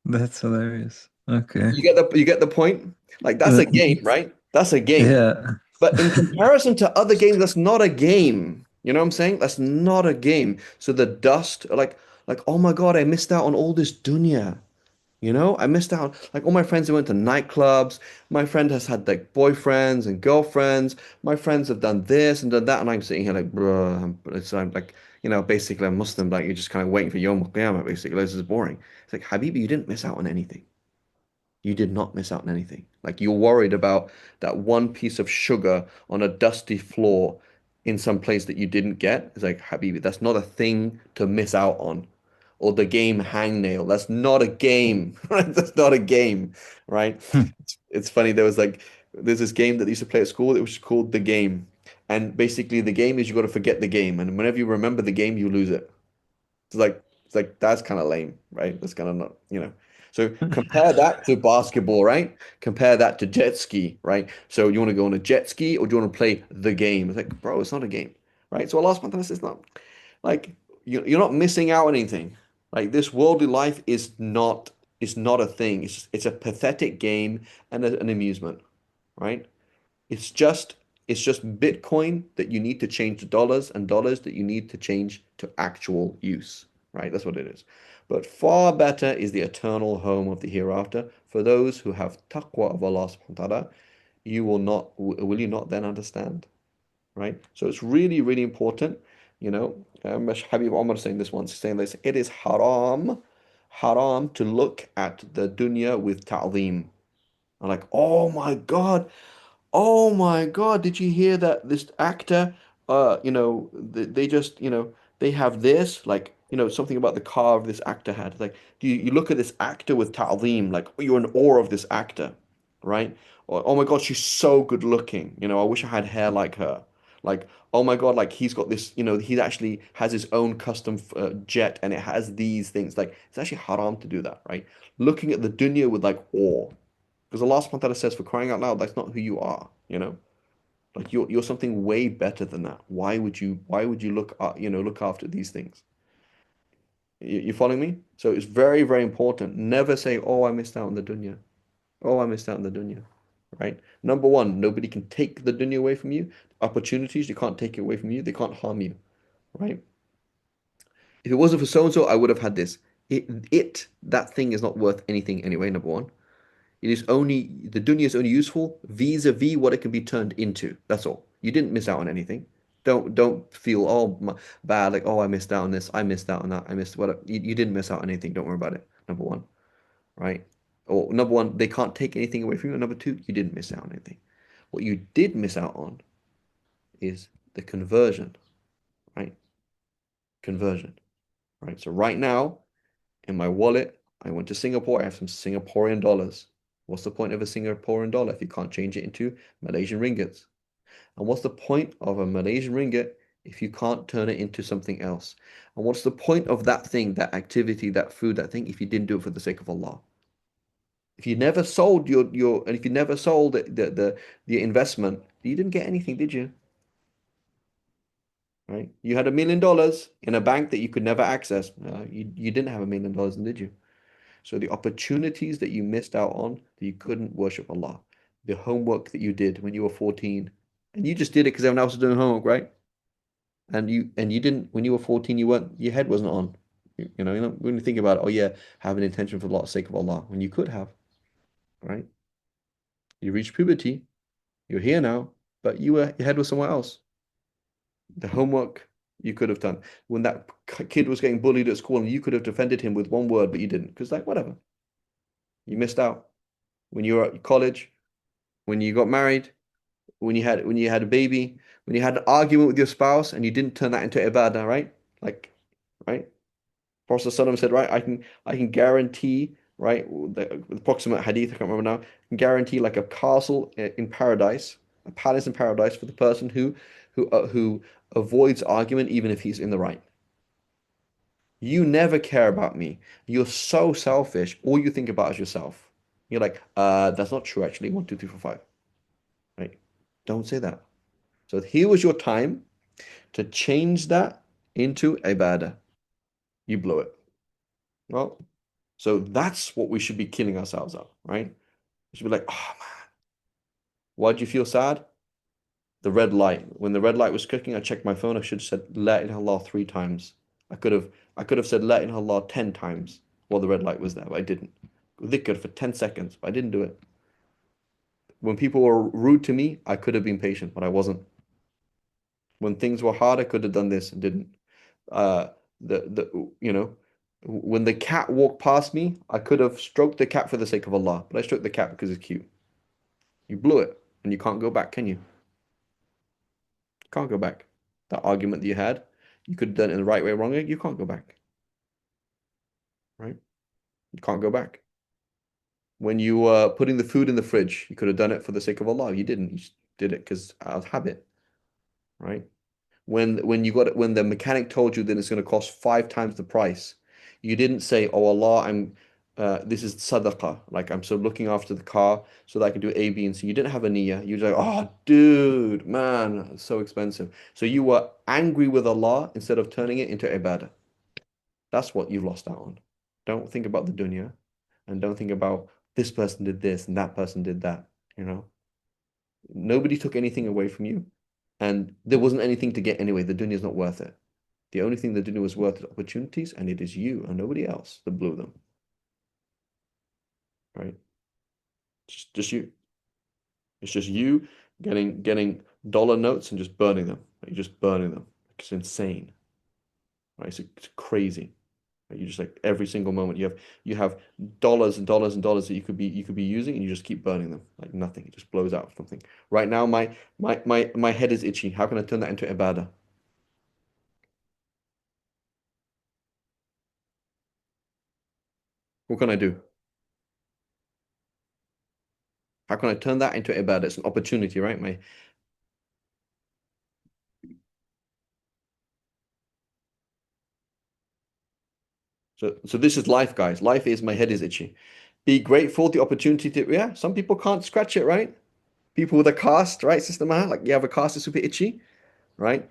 That's hilarious. Okay. You get the point? Like that's a game, right? That's a game. Yeah. But in comparison to other games, that's not a game. You know what I'm saying? That's not a game. So the dust, like, oh my God, I missed out on all this dunya. I missed out. Like all my friends who went to nightclubs. My friend has had like boyfriends and girlfriends. My friends have done this and done that, and I'm sitting here like, bro. I'm like, basically I'm Muslim. Like you're just kind of waiting for Yom Qiyamah. Basically, this is boring. It's like, Habibi, you didn't miss out on anything. You did not miss out on anything. Like you're worried about that one piece of sugar on a dusty floor in some place that you didn't get. It's like, Habibi, that's not a thing to miss out on. Or the game Hangnail. That's not a game, right? That's not a game, right? It's funny. There's this game that they used to play at school. It was called The Game. And basically the game is you got to forget the game. And whenever you remember the game, you lose it. It's like that's kind of lame, right? That's kind of not. So compare that to basketball, right? Compare that to jet ski, right? So you want to go on a jet ski or do you want to play the game? It's like, bro, it's not a game, right? So Allah subhanahu wa ta'ala says, not like you're not missing out on anything. Like this worldly life is not a thing. It's a pathetic game and an amusement, right? It's just it's just Bitcoin that you need to change to dollars and dollars that you need to change to actual use, right? That's what it is. But far better is the eternal home of the hereafter for those who have taqwa of Allah subhanahu wa ta'ala. Will you not then understand? Right? So it's really, really important. Habib Omar saying this once, he's saying this, it is haram to look at the dunya with ta'zeem. I'm like, oh my God, oh my God, did you hear that this actor, they just, they have this, like, something about the car this actor had. Like, do you look at this actor with ta'zeem, like, you're in awe of this actor, right? Or, oh my God, she's so good looking. I wish I had hair like her. Like, oh my God, like he's got this, he actually has his own custom jet and it has these things. Like, it's actually haram to do that, right? Looking at the dunya with like awe. Because the last one that says, for crying out loud, that's not who you are. Like you're something way better than that. Why would you look after these things? You following me? So it's very, very important. Never say, oh, I missed out on the dunya. Oh, I missed out on the dunya. Right? Number one, nobody can take the dunya away from you. Opportunities, you can't take it away from you. They can't harm you. Right? If it wasn't for so and so, I would have had this. That thing is not worth anything anyway, number one. The dunya is only useful vis-a-vis what it can be turned into. That's all. You didn't miss out on anything. Don't feel bad like, oh, I missed out on this, I missed out on that, I missed what you didn't miss out on anything. Don't worry about it. Number one, right? Or number one, they can't take anything away from you. And number two, you didn't miss out on anything. What you did miss out on is the conversion, right? Conversion, right? So right now in my wallet, I went to Singapore, I have some Singaporean dollars. What's the point of a Singaporean dollar if you can't change it into Malaysian ringgits? And what's the point of a Malaysian ringgit if you can't turn it into something else? And what's the point of that thing, that activity, that food, that thing, if you didn't do it for the sake of Allah? If you never sold your and if you never sold the investment, you didn't get anything, did you? Right? You had $1 million in a bank that you could never access. You didn't have $1 million, did you? So the opportunities that you missed out on that you couldn't worship Allah, the homework that you did when you were 14, and you just did it because everyone else was doing homework, right? And you didn't when you were 14, your head wasn't on. When you think about it, oh yeah, have an intention for the sake of Allah, when you could have, right? You reached puberty, you're here now, but your head was somewhere else. The homework you could have done. When that kid was getting bullied at school and you could have defended him with one word, but you didn't, because like whatever. You missed out. When you were at college, when you got married, when you had a baby, when you had an argument with your spouse and you didn't turn that into ibadah, right? Like, right? Prophet ﷺ said, right, I can guarantee, right, the approximate hadith, I can't remember now, guarantee like a castle in paradise, a palace in paradise for the person who avoids argument even if he's in the right. You never care about me. You're so selfish. All you think about is yourself. You're like, that's not true actually. 1, 2, 3, 4, 5. Right? Don't say that. So here was your time to change that into ibadah. You blew it. Well, so that's what we should be killing ourselves up, right? We should be like, oh man, why'd you feel sad? The red light. When the red light was clicking, I checked my phone. I should have said La ilaha illallah 3 times. I could have said La ilaha illallah 10 times while the red light was there, but I didn't. Dhikr for 10 seconds, but I didn't do it. When people were rude to me, I could have been patient, but I wasn't. When things were hard, I could have done this and didn't. Uh, when the cat walked past me, I could have stroked the cat for the sake of Allah, but I stroked the cat because it's cute. You blew it, and you can't go back, can you? Can't go back. That argument that you had, you could have done it in the right way or wrong way. You can't go back. Right? You can't go back. When you were putting the food in the fridge, you could have done it for the sake of Allah. You didn't. You just did it because out of habit. Right? When the mechanic told you that it's going to cost 5 times the price, you didn't say, "Oh Allah, this is sadaqah. Like I'm so looking after the car so that I can do A, B, and C." You didn't have a niyyah. You were like, "Oh, dude, man, it's so expensive." So you were angry with Allah instead of turning it into ibadah. That's what you've lost out on. Don't think about the dunya, and don't think about this person did this and that person did that. Nobody took anything away from you. And there wasn't anything to get anyway. The dunya is not worth it. The only thing the dunya was worth is opportunities, and it is you and nobody else that blew them. Right? Just you. It's just you getting dollar notes and just burning them. You're just burning them. It's insane. Right? It's crazy. Right? You just like every single moment you have dollars and dollars and dollars that you could be using, and you just keep burning them like nothing. It just blows out something. Right now, my head is itchy. How can I turn that into ibadah? What can I do? How can I turn that into ibadah? It's an opportunity, right? So this is life, guys. Life is my head is itchy. Be grateful the opportunity to, yeah, some people can't scratch it, right? People with a cast, right, Sister Maha? Like you have a cast that's super itchy, right?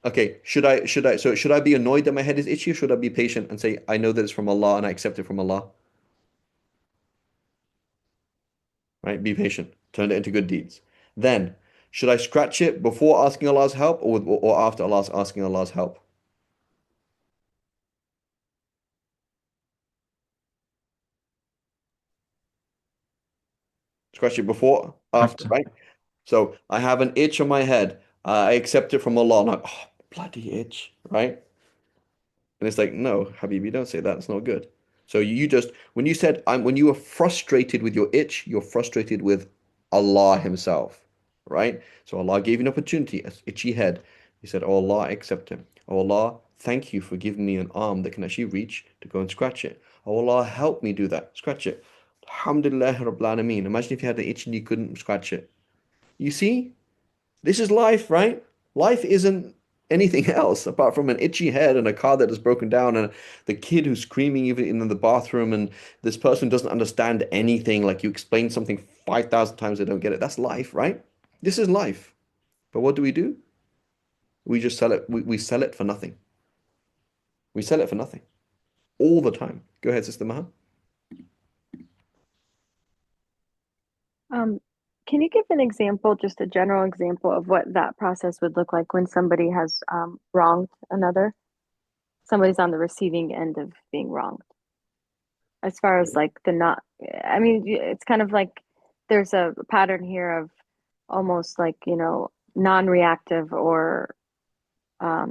Okay, should I be annoyed that my head is itchy, or should I be patient and say, I know that it's from Allah and I accept it from Allah? Right? Be patient. Turn it into good deeds. Then, should I scratch it before asking Allah's help, or after Allah's asking Allah's help? Scratch it before, after, After. right? So I have an itch on my head. I accept it from Allah. I'm like, oh, bloody itch, right? And it's like, no, Habibi, don't say that. It's not good. So you just, when you were frustrated with your itch, you're frustrated with Allah Himself, right? So Allah gave you an opportunity, an itchy head. He said, Oh Allah, I accept it. Oh Allah, thank you for giving me an arm that can actually reach to go and scratch it. Oh Allah, help me do that. Scratch it. Alhamdulillah Rabbil Alameen. Imagine if you had an itch and you couldn't scratch it. You see, this is life, right? Life isn't anything else apart from an itchy head and a car that is broken down and the kid who's screaming even in the bathroom and this person doesn't understand anything. Like you explain something 5,000 times, they don't get it. That's life, right? This is life. But what do? We just sell it. We sell it for nothing. We sell it for nothing all the time. Go ahead, Sister Maha. Can you give an example, just a general example of what that process would look like when somebody has wronged another? Somebody's on the receiving end of being wronged. As far as like the not, I mean, it's kind of like there's a pattern here of almost like, non-reactive or not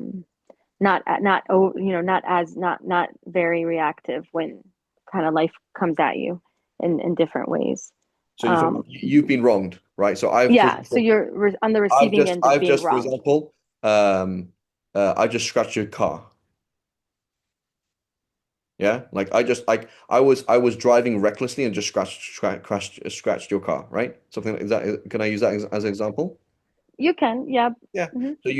very reactive when kind of life comes at you in different ways. So you've been wronged, right? So Yeah, so you're on the receiving end of I've being just, for wronged. example, I just scratched your car. Yeah, like I was driving recklessly and just scratched your car, right? Something like that. Can I use that as an example? You can, yeah. Yeah. Hmm. So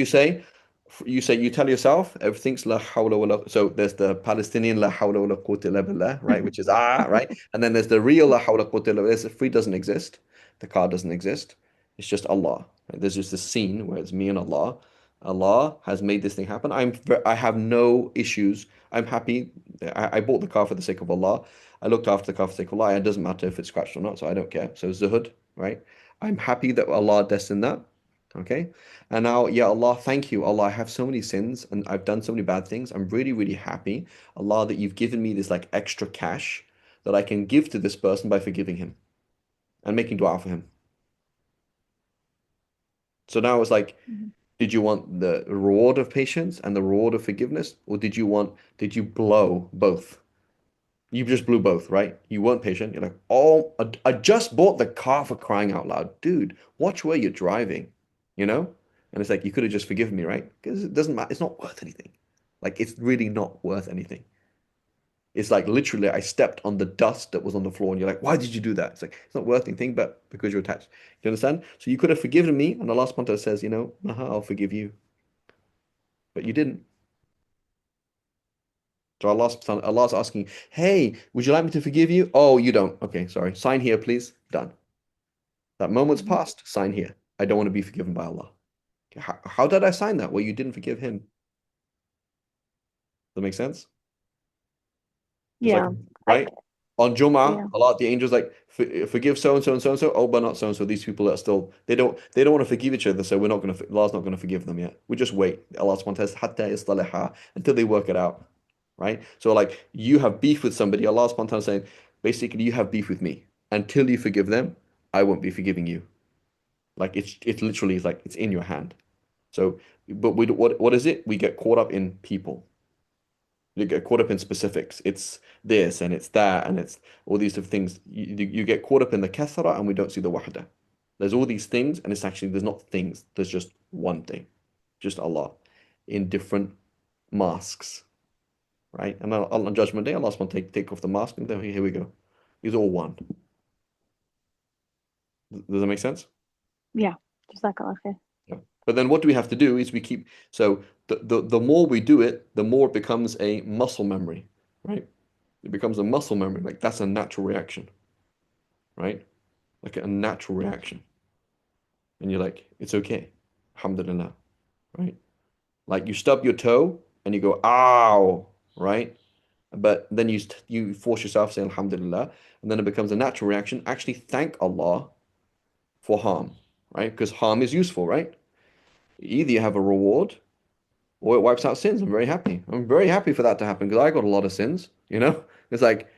you tell yourself everything's la hawla wala. So there's the Palestinian la hawla wala quwwata illa billah, right? Which is right? And then there's the real la hawla quwwata illa billah. The free doesn't exist. The car doesn't exist. It's just Allah. Right? There's just this scene where it's me and Allah. Allah has made this thing happen. I have no issues. I'm happy. I bought the car for the sake of Allah. I looked after the car for the sake of Allah. It doesn't matter if it's scratched or not, so I don't care. So zuhud, right? I'm happy that Allah destined that. Okay. And now, yeah, Allah, thank you. Allah, I have so many sins and I've done so many bad things. I'm really, really happy, Allah, that you've given me this like extra cash that I can give to this person by forgiving him and making dua for him. So now it's like, Mhm. did you want the reward of patience and the reward of forgiveness, or did you blow both? You just blew both, right? You weren't patient. You're like, oh, I just bought the car for crying out loud. Dude, watch where you're driving, you know? And it's like, you could have just forgiven me, right? Because it doesn't matter. It's not worth anything. Like, it's really not worth anything. It's like literally, I stepped on the dust that was on the floor, and you're like, why did you do that? It's like, it's not worth anything, but because you're attached. You understand? So you could have forgiven me, and Allah subhanahu wa ta'ala says, I'll forgive you. But you didn't. So Allah's asking, hey, would you like me to forgive you? Oh, you don't. Okay, sorry. Sign here, please. Done. That moment's Mhm. passed. Sign here. I don't want to be forgiven by Allah. Okay, how did I sign that? Well, you didn't forgive him. Does that make sense? Just like, Yeah. I right? On yeah. Jum'ah, Allah, the angels like, forgive so and so and so and so. Oh, but not so and so. These people that are still, they don't want to forgive each other. So Allah's not going to forgive them yet. We just wait. Allah subhanahu wa ta'ala says, "Hatta yastaliha," until they work it out. Right? So like you have beef with somebody, Allah subhanahu wa ta'ala saying, basically you have beef with me. Until you forgive them, I won't be forgiving you. Like it's literally like it's in your hand. So, but what is it? We get caught up in people. You get caught up in specifics. It's this and it's that and it's all these different things. You get caught up in the kathara and we don't see the wahda. There's all these things and it's actually there's not things. There's just one thing, just Allah, in different masks, right? And on Judgment Day, Allah subhanahu take off the mask and then here we go. It's all one. Does that make sense? Yeah. Jazakallah khair. Yeah. But then what do we have to do is we keep so the more we do it, the more it becomes a muscle memory, right? It becomes a muscle memory. Like that's a natural reaction, right? Like a natural reaction. And you're like, it's okay. Alhamdulillah, right? Like you stub your toe and you go, ow, right? But then you force yourself to say Alhamdulillah, and then it becomes a natural reaction. Actually, thank Allah for harm, right? Because harm is useful, right? Either you have a reward or it wipes out sins. I'm very happy. I'm very happy for that to happen because I got a lot of sins, you know? It's like,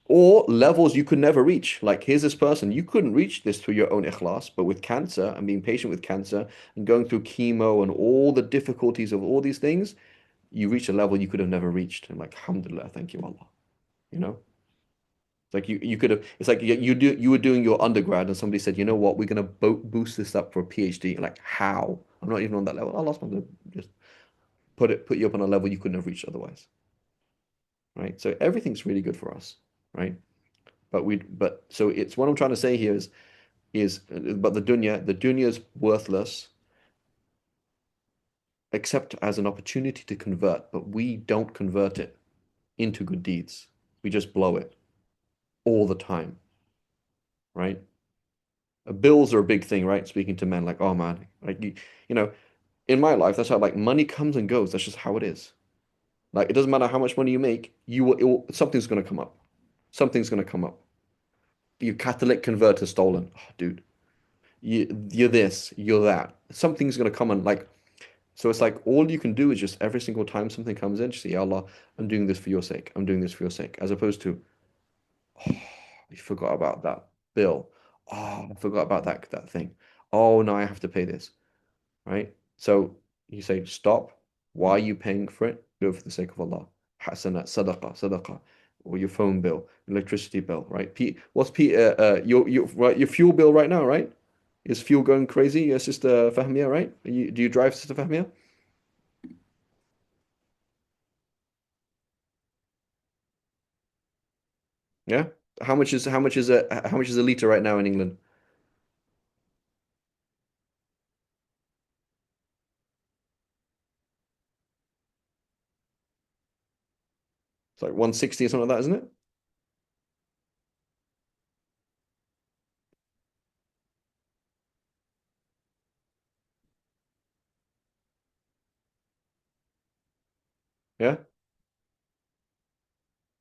or levels you could never reach. Like, here's this person, you couldn't reach this through your own ikhlas, but with cancer and being patient with cancer and going through chemo and all the difficulties of all these things, you reach a level you could have never reached. And like, alhamdulillah, thank you, Allah. You know? It's like you could have. It's like you were doing your undergrad, and somebody said, you know what, we're gonna boost this up for a PhD. You're like, how? I'm not even on that level. I'll ask them to just put you up on a level you couldn't have reached otherwise, right? So everything's really good for us, right? But so it's what I'm trying to say here is but the dunya is worthless except as an opportunity to convert, but we don't convert it into good deeds. We just blow it all the time, right? Bills are a big thing, right? Speaking to men, like, oh man, like you know, in my life, that's how like money comes and goes. That's just how it is. Like it doesn't matter how much money you make, something's gonna come up. Something's gonna come up. Your catalytic converter stolen. Oh, dude, you're this, you're that. Something's gonna come and like. So it's like all you can do is just every single time something comes in, just say, "Ya Allah, I'm doing this for your sake. I'm doing this for your sake," as opposed to, oh, you forgot about that bill. Oh, I forgot about that thing. Oh, now I have to pay this, right? So you say, stop. Why are you paying for it? Do it for the sake of Allah. Hasana, sadaqah, or your phone bill, electricity bill, right? What's your fuel bill right now, right? Is fuel going crazy, Sister Fahmia, right? Do you drive, Sister Fahmia? Yeah. How much is a liter right now in England? It's like 160 or something like that, isn't it? Yeah.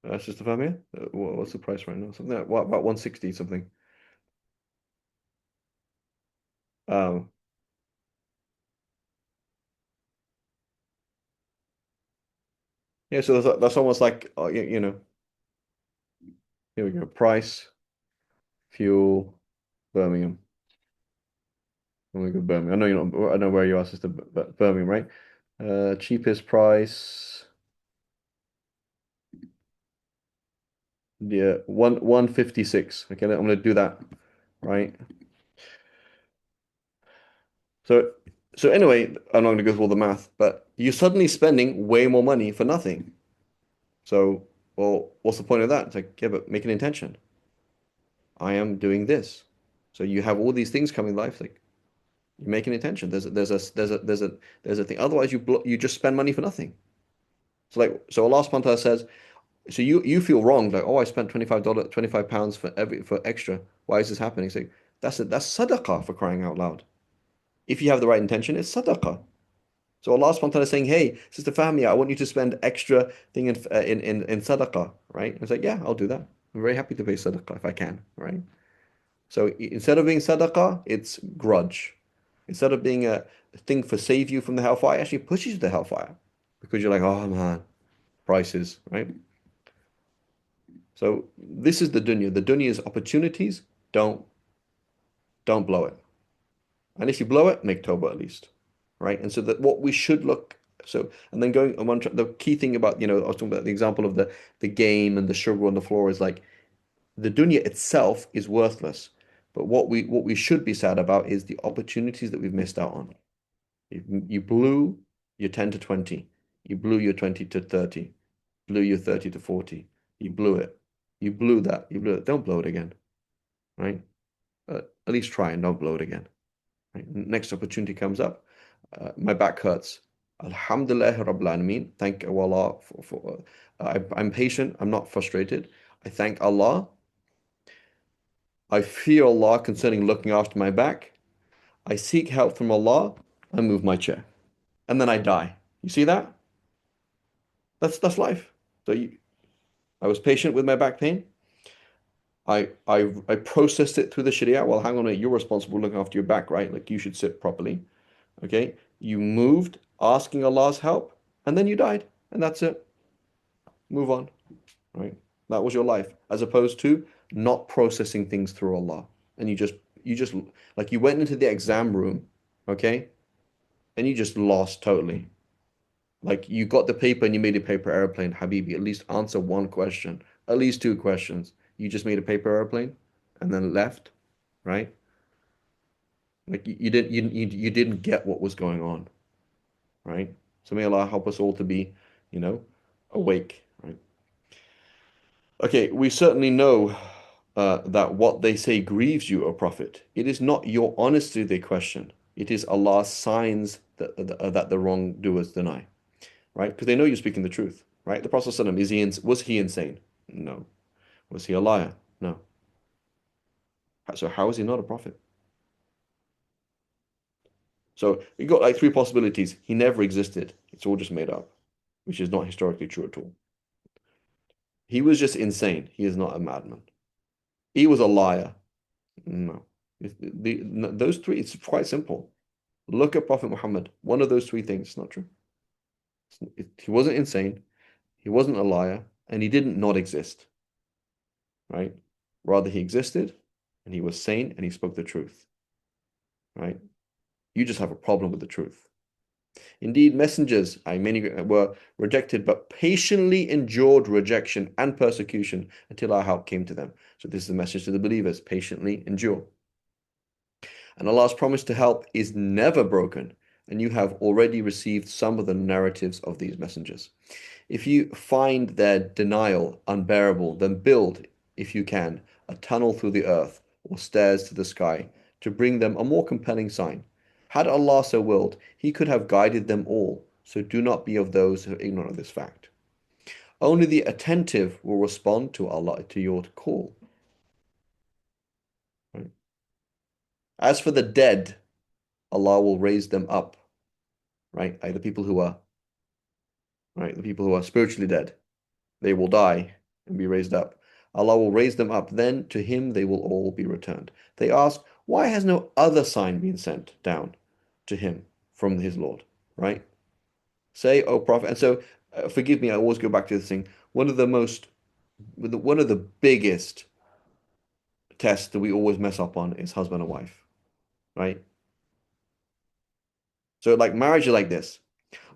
That's just a Fahmia. What's the price right now? Something like, what about 160 something? Um, yeah, so that's almost like here we go. Price, fuel, Birmingham. Oh my God, Birmingham. I know you're not. I know where you are, sister, but Birmingham, right? Cheapest price. Yeah, 156. Okay, I'm gonna do that, right? So so anyway, I'm not gonna go through all the math, but you're suddenly spending way more money for nothing. So, well, what's the point of that? It's like, yeah, but make an intention. I am doing this. So you have all these things coming in life, like you make an intention. There's a thing. Otherwise, you just spend money for nothing. So Allah subhanahu wa ta'ala says, so you feel wrong, like, oh, I spent $25, £25 for extra. Why is this happening? So that's sadaqah, for crying out loud. If you have the right intention, it's sadaqah. So Allah subhanahu wa ta'ala is saying, hey, Sister Fahmiya, I want you to spend extra thing in sadaqah, right? And it's like, yeah, I'll do that. I'm very happy to pay sadaqah if I can, right? So instead of being sadaqah, it's grudge. Instead of being a thing for save you from the hellfire, it actually pushes you to the hellfire because you're like, oh man, prices, right? So this is the dunya. The dunya is opportunities. Don't blow it. And if you blow it, make tawbah at least, right? And so that what we should look. So and then going on the key thing about I was talking about the example of the game and the sugar on the floor is like the dunya itself is worthless. But what we should be sad about is the opportunities that we've missed out on. You blew your 10 to 20. You blew your 20 to 30. Blew your 30 to 40. You blew it. You blew that. You blew it. Don't blow it again, right? At least try and don't blow it again. Right? Next opportunity comes up. My back hurts. Alhamdulillah Rabbil Alameen. Thank Allah for I'm patient. I'm not frustrated. I thank Allah. I fear Allah concerning looking after my back. I seek help from Allah. I move my chair. And then I die. You see that? That's life. So I was patient with my back pain. I processed it through the Sharia. Well, hang on a minute, you're responsible for looking after your back, right? Like you should sit properly. Okay? You moved asking Allah's help, and then you died. And that's it. Move on. Right? That was your life. As opposed to not processing things through Allah. And you just like you went into the exam room, okay? And you just lost totally. Like you got the paper and you made a paper airplane, Habibi. At least answer one question, at least two questions. you just made a paper airplane and then left, right? Like you didn't get what was going on, right? So may Allah help us all to be, you know, awake, right? Okay, we certainly know that what they say grieves you, O Prophet. It is not your honesty they question. It is Allah's signs that the wrongdoers deny, right? Because they know you're speaking the truth, right? The Prophet ﷺ, was he insane? No. Was he a liar? No. So how is he not a prophet? So you got like three possibilities. He never existed. It's all just made up, which is not historically true at all. He was just insane. He is not a madman. He was a liar. No. Those three, it's quite simple. Look at Prophet Muhammad. One of those three things is not true. He wasn't insane. He wasn't a liar. And he didn't not exist. Right? Rather, he existed and he was sane and he spoke the truth. Right? You just have a problem with the truth. Indeed, messengers, many were rejected, but patiently endured rejection and persecution until our help came to them. So this is the message to the believers: patiently endure. And Allah's promise to help is never broken, and you have already received some of the narratives of these messengers. If you find their denial unbearable, then build, if you can, a tunnel through the earth or stairs to the sky to bring them a more compelling sign. Had Allah so willed, He could have guided them all, so do not be of those who are ignorant of this fact. Only the attentive will respond to Allah, to your call. Right? As for the dead, Allah will raise them up. Right? Like the people who are spiritually dead, they will die and be raised up. Allah will raise them up, then to Him they will all be returned. They ask, why has no other sign been sent down to him from his Lord? Right? Say, O Prophet. And so, forgive me, I always go back to this thing. One of the biggest tests that we always mess up on is husband and wife, right? So, like marriage is like this.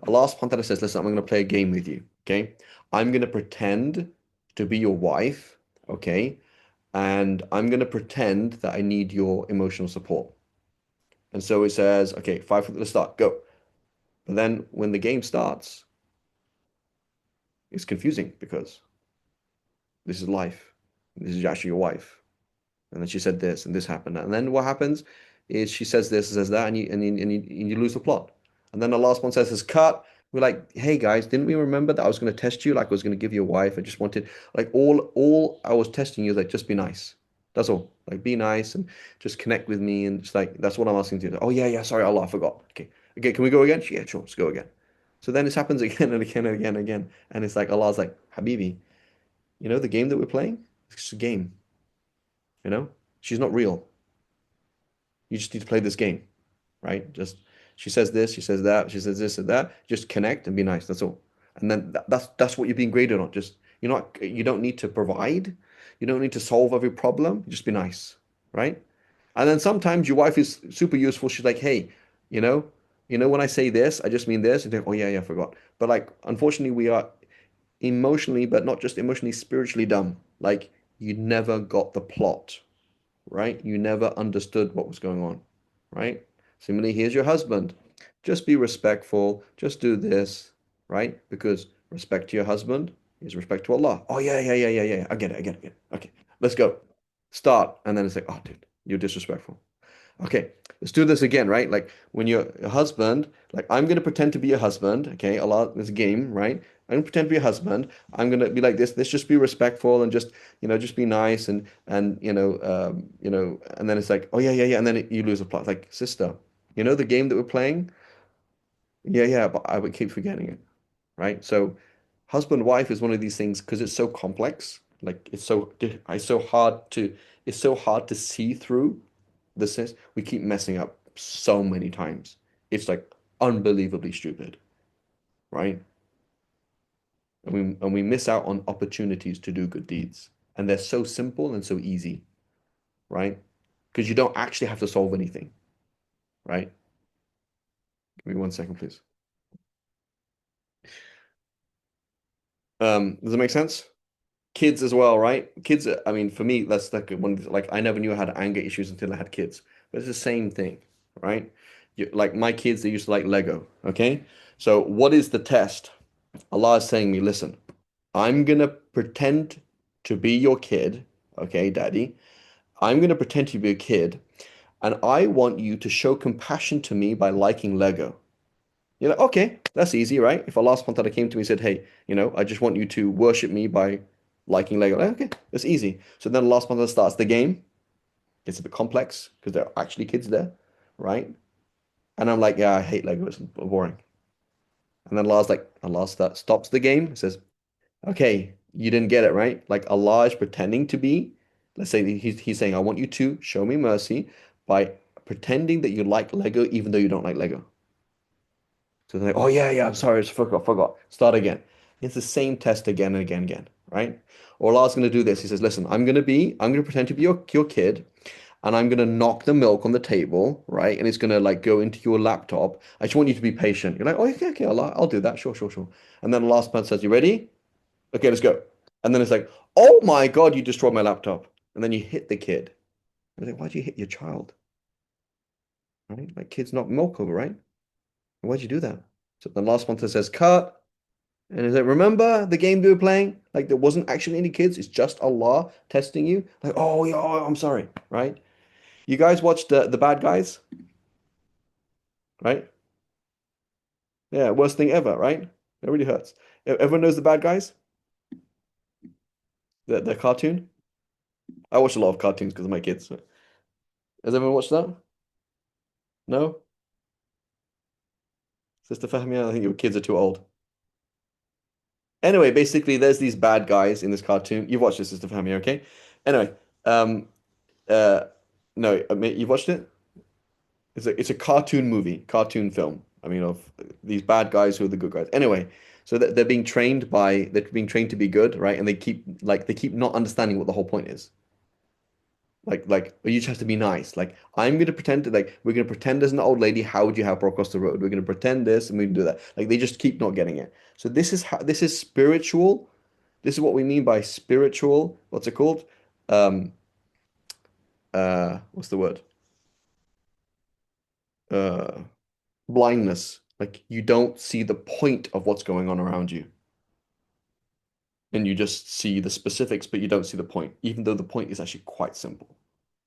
Allah subhanahu wa ta'ala says, listen, I'm going to play a game with you, okay? I'm going to pretend to be your wife, okay? And I'm going to pretend that I need your emotional support. And so it says, okay, 5 at the start, go. But then when the game starts, it's confusing because this is life. This is actually your wife. And then she said this and this happened. And then what happens is she says this, says that, and you lose the plot. And then the last one says, cut. We're like, hey guys, didn't we remember that I was going to test you? Like I was going to give you a wife. I just wanted, like all I was testing you is like, just be nice. That's all. Like be nice and just connect with me. And just like, that's what I'm asking you to do. Oh yeah, sorry, Allah, I forgot. Okay. Okay, can we go again? Yeah, sure, let's go again. So then this happens again and again and again and again. And it's like, Allah's like, Habibi, the game that we're playing? It's just a game. She's not real. You just need to play this game, right? Just she says this, she says that, she says this and that. Just connect and be nice. That's all. And then that's what you're being graded on. Just you don't need to provide. You don't need to solve every problem. Just be nice, right? And then sometimes your wife is super useful. She's like, hey, you know, when I say this, I just mean this. And then, oh yeah, I forgot. But like, unfortunately, we are emotionally, but not just emotionally, spiritually dumb. Like you never got the plot, right? You never understood what was going on, right? Similarly, here's your husband. Just be respectful. Just do this, right? Because respect to your husband is respect to Allah. Oh, yeah. I get it. Okay, let's go. Start. And then it's like, oh, dude, you're disrespectful. Okay, let's do this again, right? Like when you're a husband, like I'm going to pretend to be a husband. Okay, Allah, this game, right? I'm going to pretend to be a husband. I'm going to be like this. Let's just be respectful and just be nice and then it's like, oh yeah. And then you lose a plot. It's like, sister, the game that we're playing? Yeah, but I would keep forgetting it, right? So husband wife is one of these things because it's so complex. Like it's so hard to see through this is we keep messing up so many times. It's like unbelievably stupid, right? And we miss out on opportunities to do good deeds. And they're so simple and so easy, right? Because you don't actually have to solve anything, right? Give me 1 second, please. Does it make sense? kids as well, right? Kids, I mean, for me, that's like like I never knew I had anger issues until I had kids. But it's the same thing, right? Like my kids, they used to like Lego, okay? So what is the test? Allah is saying me, listen, I'm gonna pretend to be your kid, okay, daddy. I'm gonna pretend to be a kid, and I want you to show compassion to me by liking Lego. You're like, okay, that's easy, right? If Allah subhanahu wa ta'ala came to me and said, hey, I just want you to worship me by liking Lego. Like, okay, that's easy. So then Allah subhanahu wa ta'ala starts the game. It's a bit complex because there are actually kids there, right? And I'm like, yeah, I hate Lego. It's boring. And then stops the game, says, okay, you didn't get it, right? Like Allah is pretending to be, let's say he's saying, I want you to show me mercy by pretending that you like Lego even though you don't like Lego. So they're like, oh yeah, yeah, I'm sorry, I just forgot. Start again. It's the same test again and again and again, right? Or Allah's going to do this. He says, listen, I'm going to pretend to be your kid, and I'm going to knock the milk on the table, right? And it's going to like go into your laptop. I just want you to be patient. You're like, oh, okay, okay, Allah, I'll do that. Sure, sure, sure. And then the last man says, you ready? Okay, let's go. And then it's like, oh my God, you destroyed my laptop. And then you hit the kid. And it's like, why'd you hit your child? Right? Like kids knock milk over, right? Why'd you do that? So the last one says, cut. And is it, remember the game we were playing? Like there wasn't actually any kids. It's just Allah testing you. Like, oh yeah, oh, I'm sorry, right? You guys watched the Bad Guys, right? Yeah, worst thing ever, right? It really hurts. Everyone knows the Bad Guys? The cartoon? I watch a lot of cartoons because of my kids. Has everyone watched that? No? Sister Fahmia, I think your kids are too old. Anyway, basically, there's these bad guys in this cartoon. You've watched this, Sister Fahmia, okay? Anyway, um, uh, no, I mean, you've watched it? It's a cartoon movie, cartoon film. I mean, of these bad guys who are the good guys. Anyway, so that they're being trained to be good, right? And they keep not understanding what the whole point is. Like you just have to be nice. Like I'm gonna pretend to like we're gonna pretend as an old lady. How would you help her across the road? We're gonna pretend this and we can do that. Like they just keep not getting it. So this is spiritual. This is what we mean by spiritual. What's it called? Um, what's the word? Uh, blindness. Like you don't see the point of what's going on around you. And you just see the specifics, but you don't see the point, even though the point is actually quite simple,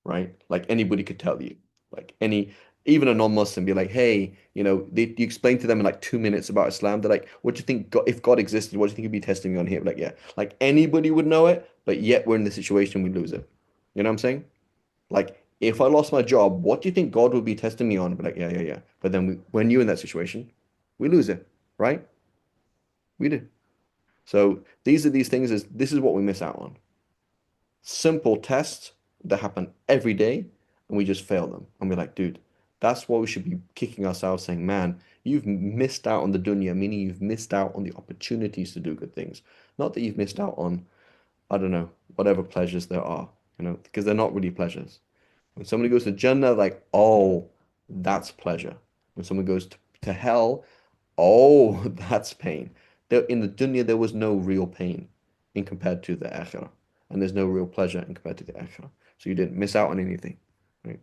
right? Like anybody could tell you, like even a non-Muslim be like, hey, you explain to them in like 2 minutes about Islam. They're like, what do you think, if God existed, what do you think he'd be testing me on here? Like, yeah, like anybody would know it, but yet we're in the situation we lose it. You know what I'm saying? Like, if I lost my job, what do you think God would be testing me on? I'd be like, yeah, yeah, yeah. But then when you're in that situation, we lose it, right? We do. So these things this is what we miss out on. Simple tests that happen every day, and we just fail them. And we're like, dude, that's what we should be kicking ourselves, saying, man, you've missed out on the dunya, meaning you've missed out on the opportunities to do good things. Not that you've missed out on, I don't know, whatever pleasures there are, because they're not really pleasures. When somebody goes to Jannah, like, oh, that's pleasure. When someone goes to hell, oh, that's pain. In the dunya, there was no real pain in compared to the akhirah. And there's no real pleasure in compared to the akhirah. So you didn't miss out on anything, right?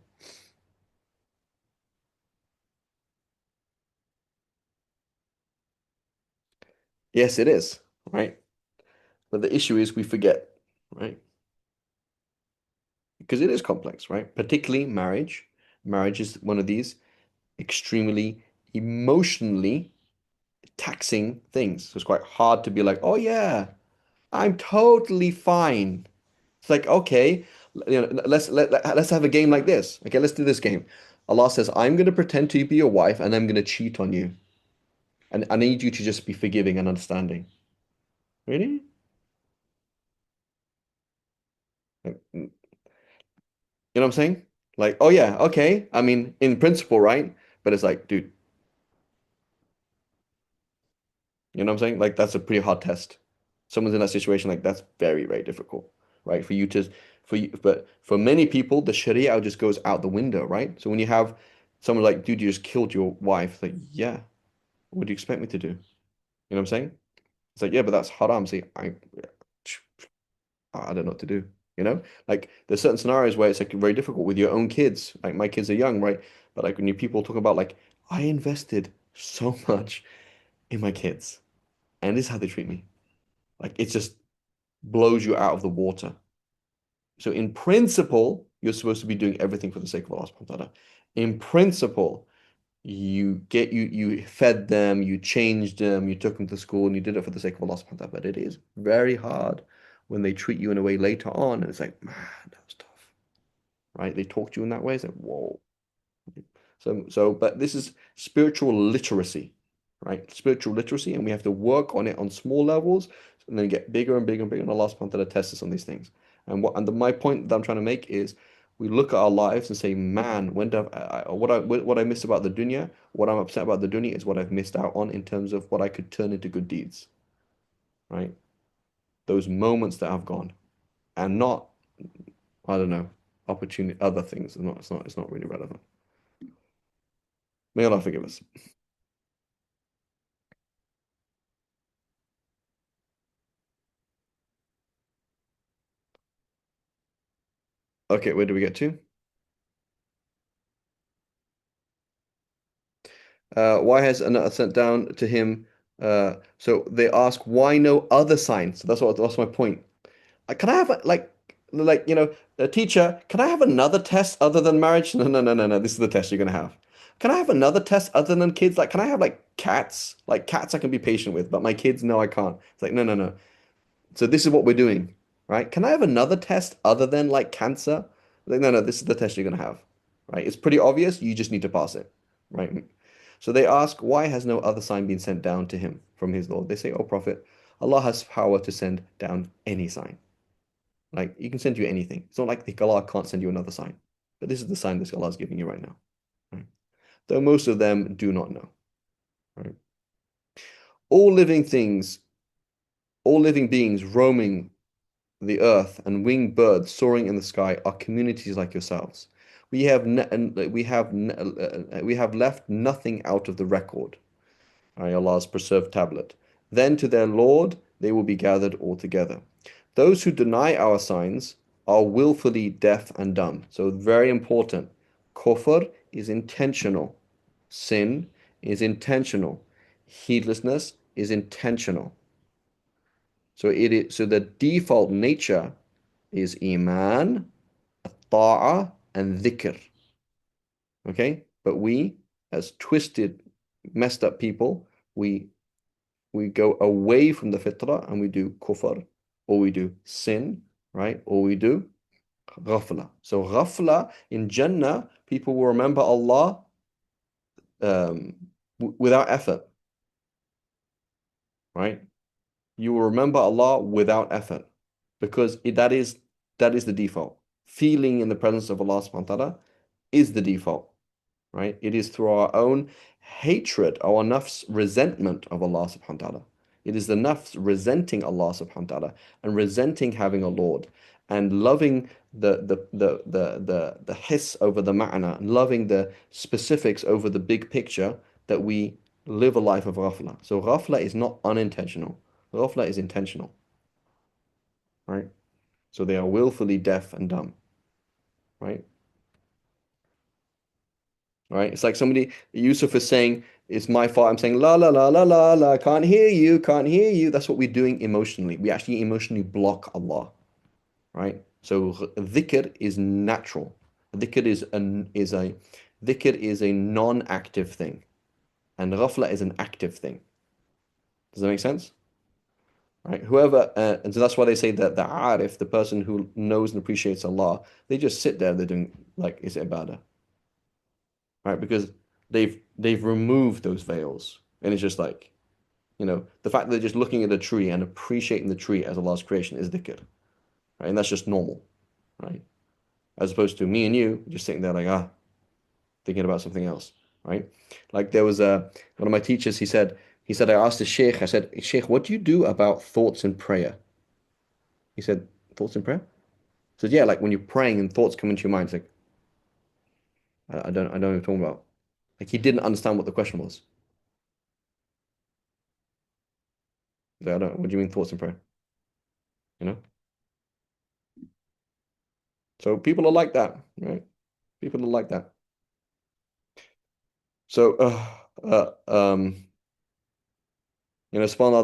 Yes, it is, right? But the issue is we forget, right? Because it is complex, right? Particularly marriage. Marriage is one of these extremely emotionally taxing things. So it's quite hard to be like, oh yeah, I'm totally fine. It's like, okay, let's have a game like this. Okay, let's do this game. Allah says, I'm going to pretend to be your wife and I'm going to cheat on you. And I need you to just be forgiving and understanding. Really? You know what I'm saying? Like, oh yeah, okay. I mean, in principle, right? But it's like, dude, you know what I'm saying? Like, that's a pretty hard test. Someone's in that situation, like, that's very, very difficult, right? But for many people, the Sharia just goes out the window, right? So when you have someone like, dude, you just killed your wife, like, yeah, what do you expect me to do? You know what I'm saying? It's like, yeah, but that's haram. See, I don't know what to do. You know, like there's certain scenarios where it's like very difficult with your own kids. Like my kids are young, right? But like when you people talk about like I invested so much in my kids, and this is how they treat me. Like it just blows you out of the water. So in principle, you're supposed to be doing everything for the sake of Allah subhanahu wa ta'ala. In principle, you fed them, you changed them, you took them to school, and you did it for the sake of Allah subhanahu wa ta'ala. But it is very hard when they treat you in a way later on, and it's like, man, that was tough. Right? They talk to you in that way. It's like, whoa. But this is spiritual literacy, right? Spiritual literacy, and we have to work on it on small levels, and then get bigger and bigger and bigger. And Allah subhanahu wa ta'ala tests us on these things. My point that I'm trying to make is we look at our lives and say, man, when do what I missed about the dunya, what I'm upset about the dunya is what I've missed out on in terms of what I could turn into good deeds, right? Those moments that have gone, and not, I don't know, opportunity, other things. It's not really relevant. May Allah forgive us. Okay, where do we get to? Why has another sent down to him? So they ask, why no other sign? So that's my point. Can I have a teacher? Can I have another test other than marriage? No, no, no, no, no. This is the test you're gonna have. Can I have another test other than kids? Like, can I have like cats? Like cats, I can be patient with, but my kids, no, I can't. It's like, no, no, no. So this is what we're doing, right? Can I have another test other than like cancer? Like, no, no, this is the test you're gonna have, right? It's pretty obvious. You just need to pass it, right? So they ask, why has no other sign been sent down to him from his Lord? They say, oh Prophet, Allah has power to send down any sign. Like you can send you anything. It's not like Allah can't send you another sign. But this is the sign that Allah is giving you right now. Right? Though most of them do not know. Right? All living things, all living beings roaming the earth and winged birds soaring in the sky are communities like yourselves. We have left nothing out of the record, Allah's preserved tablet. Then to their Lord they will be gathered all together. Those who deny our signs are willfully deaf and dumb. So very important. Kufr is intentional. Sin is intentional. Heedlessness is intentional. So the default nature is iman, ta'a, and dhikr. Okay? But we, as twisted, messed up people, we go away from the fitrah and we do kufr, or we do sin, right? Or we do ghafla. So ghafla in Jannah, people will remember Allah without effort, right? You will remember Allah without effort because that is the default. Feeling in the presence of Allah subhanahu wa ta'ala is the default, right? It is through our own hatred, our nafs resentment of Allah subhanahu wa ta'ala. It is the nafs resenting Allah subhanahu wa ta'ala and resenting having a Lord and loving the hiss over the ma'na and loving the specifics over the big picture that we live a life of ghafla. So ghafla is not unintentional. Ghafla is intentional, right? So they are willfully deaf and dumb, right? Right? It's like somebody, Yusuf is saying, it's my fault. I'm saying, la, la, la, la, la, la, can't hear you, can't hear you. That's what we're doing emotionally. We actually emotionally block Allah, right? So dhikr is natural. Dhikr is a non-active thing. And ghafla is an active thing. Does that make sense? Right? And so that's why they say that the arif, the person who knows and appreciates Allah, they just sit there, they're doing like, is it ibadah? Right? Because they've removed those veils. And it's just like, the fact that they're just looking at a tree and appreciating the tree as Allah's creation is dhikr. Right? And that's just normal. Right? As opposed to me and you just sitting there like, thinking about something else. Right? Like there was one of my teachers, he said, I asked the Sheikh, I said, Sheikh, what do you do about thoughts in prayer? He said, thoughts in prayer? I said, yeah, like when you're praying and thoughts come into your mind, it's like, I don't know what you're talking about. Like he didn't understand what the question was. He's like, I don't, what do you mean thoughts in prayer? You know? So people are like that, right? People are like that. So, subhanAllah,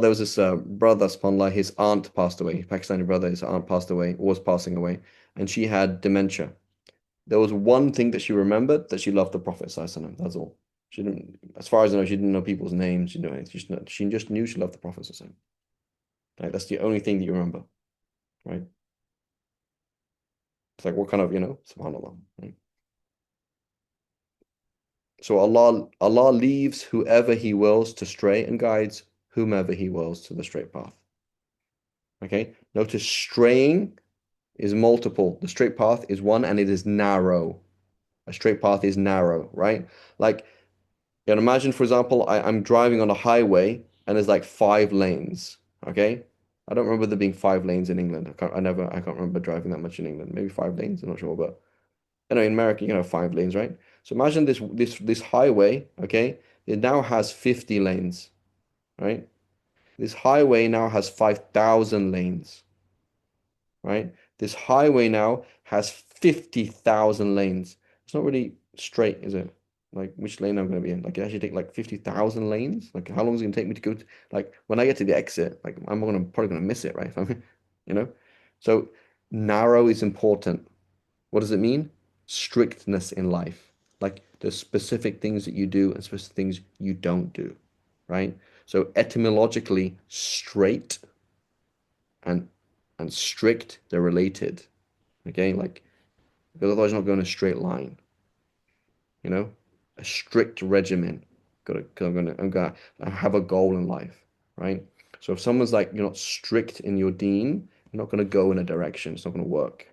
there was this brother, subhanAllah, his aunt passed away, Pakistani brother, his aunt passed away, was passing away, and she had dementia. There was one thing that she remembered, that she loved the Prophet ﷺ. That's all. She didn't, as far as I know, she didn't know people's names. She didn't know anything. She just knew she loved the Prophet ﷺ. Like, that's the only thing that you remember, right? It's like, what kind of, subhanAllah, right? So Allah leaves whoever He wills to stray and guides whomever He wills to the straight path. Okay? Notice straying is multiple. The straight path is one, and it is narrow. A straight path is narrow, right? Like, imagine, for example, I'm driving on a highway and there's like 5 lanes. Okay? I don't remember there being 5 lanes in England. I can't remember driving that much in England. Maybe 5 lanes, I'm not sure, but I know in America you have 5 lanes, right? So imagine this highway, okay? It now has 50 lanes, right? This highway now has 5,000 lanes, right? This highway now has 50,000 lanes. It's not really straight, is it? Like, which lane I'm going to be in? Like, it actually take like 50,000 lanes? Like, how long is it going to take me to go to, like, when I get to the exit, like, probably going to miss it, right? You know? So, narrow is important. What does it mean? Strictness in life. Like, there's specific things that you do and specific things you don't do, right? So, etymologically, straight and strict, they're related. Okay, like, because otherwise you're not going a straight line, a strict regimen. I'm gonna have a goal in life, right? So if someone's like, you're not strict in your deen, you're not gonna go in a direction, it's not gonna work,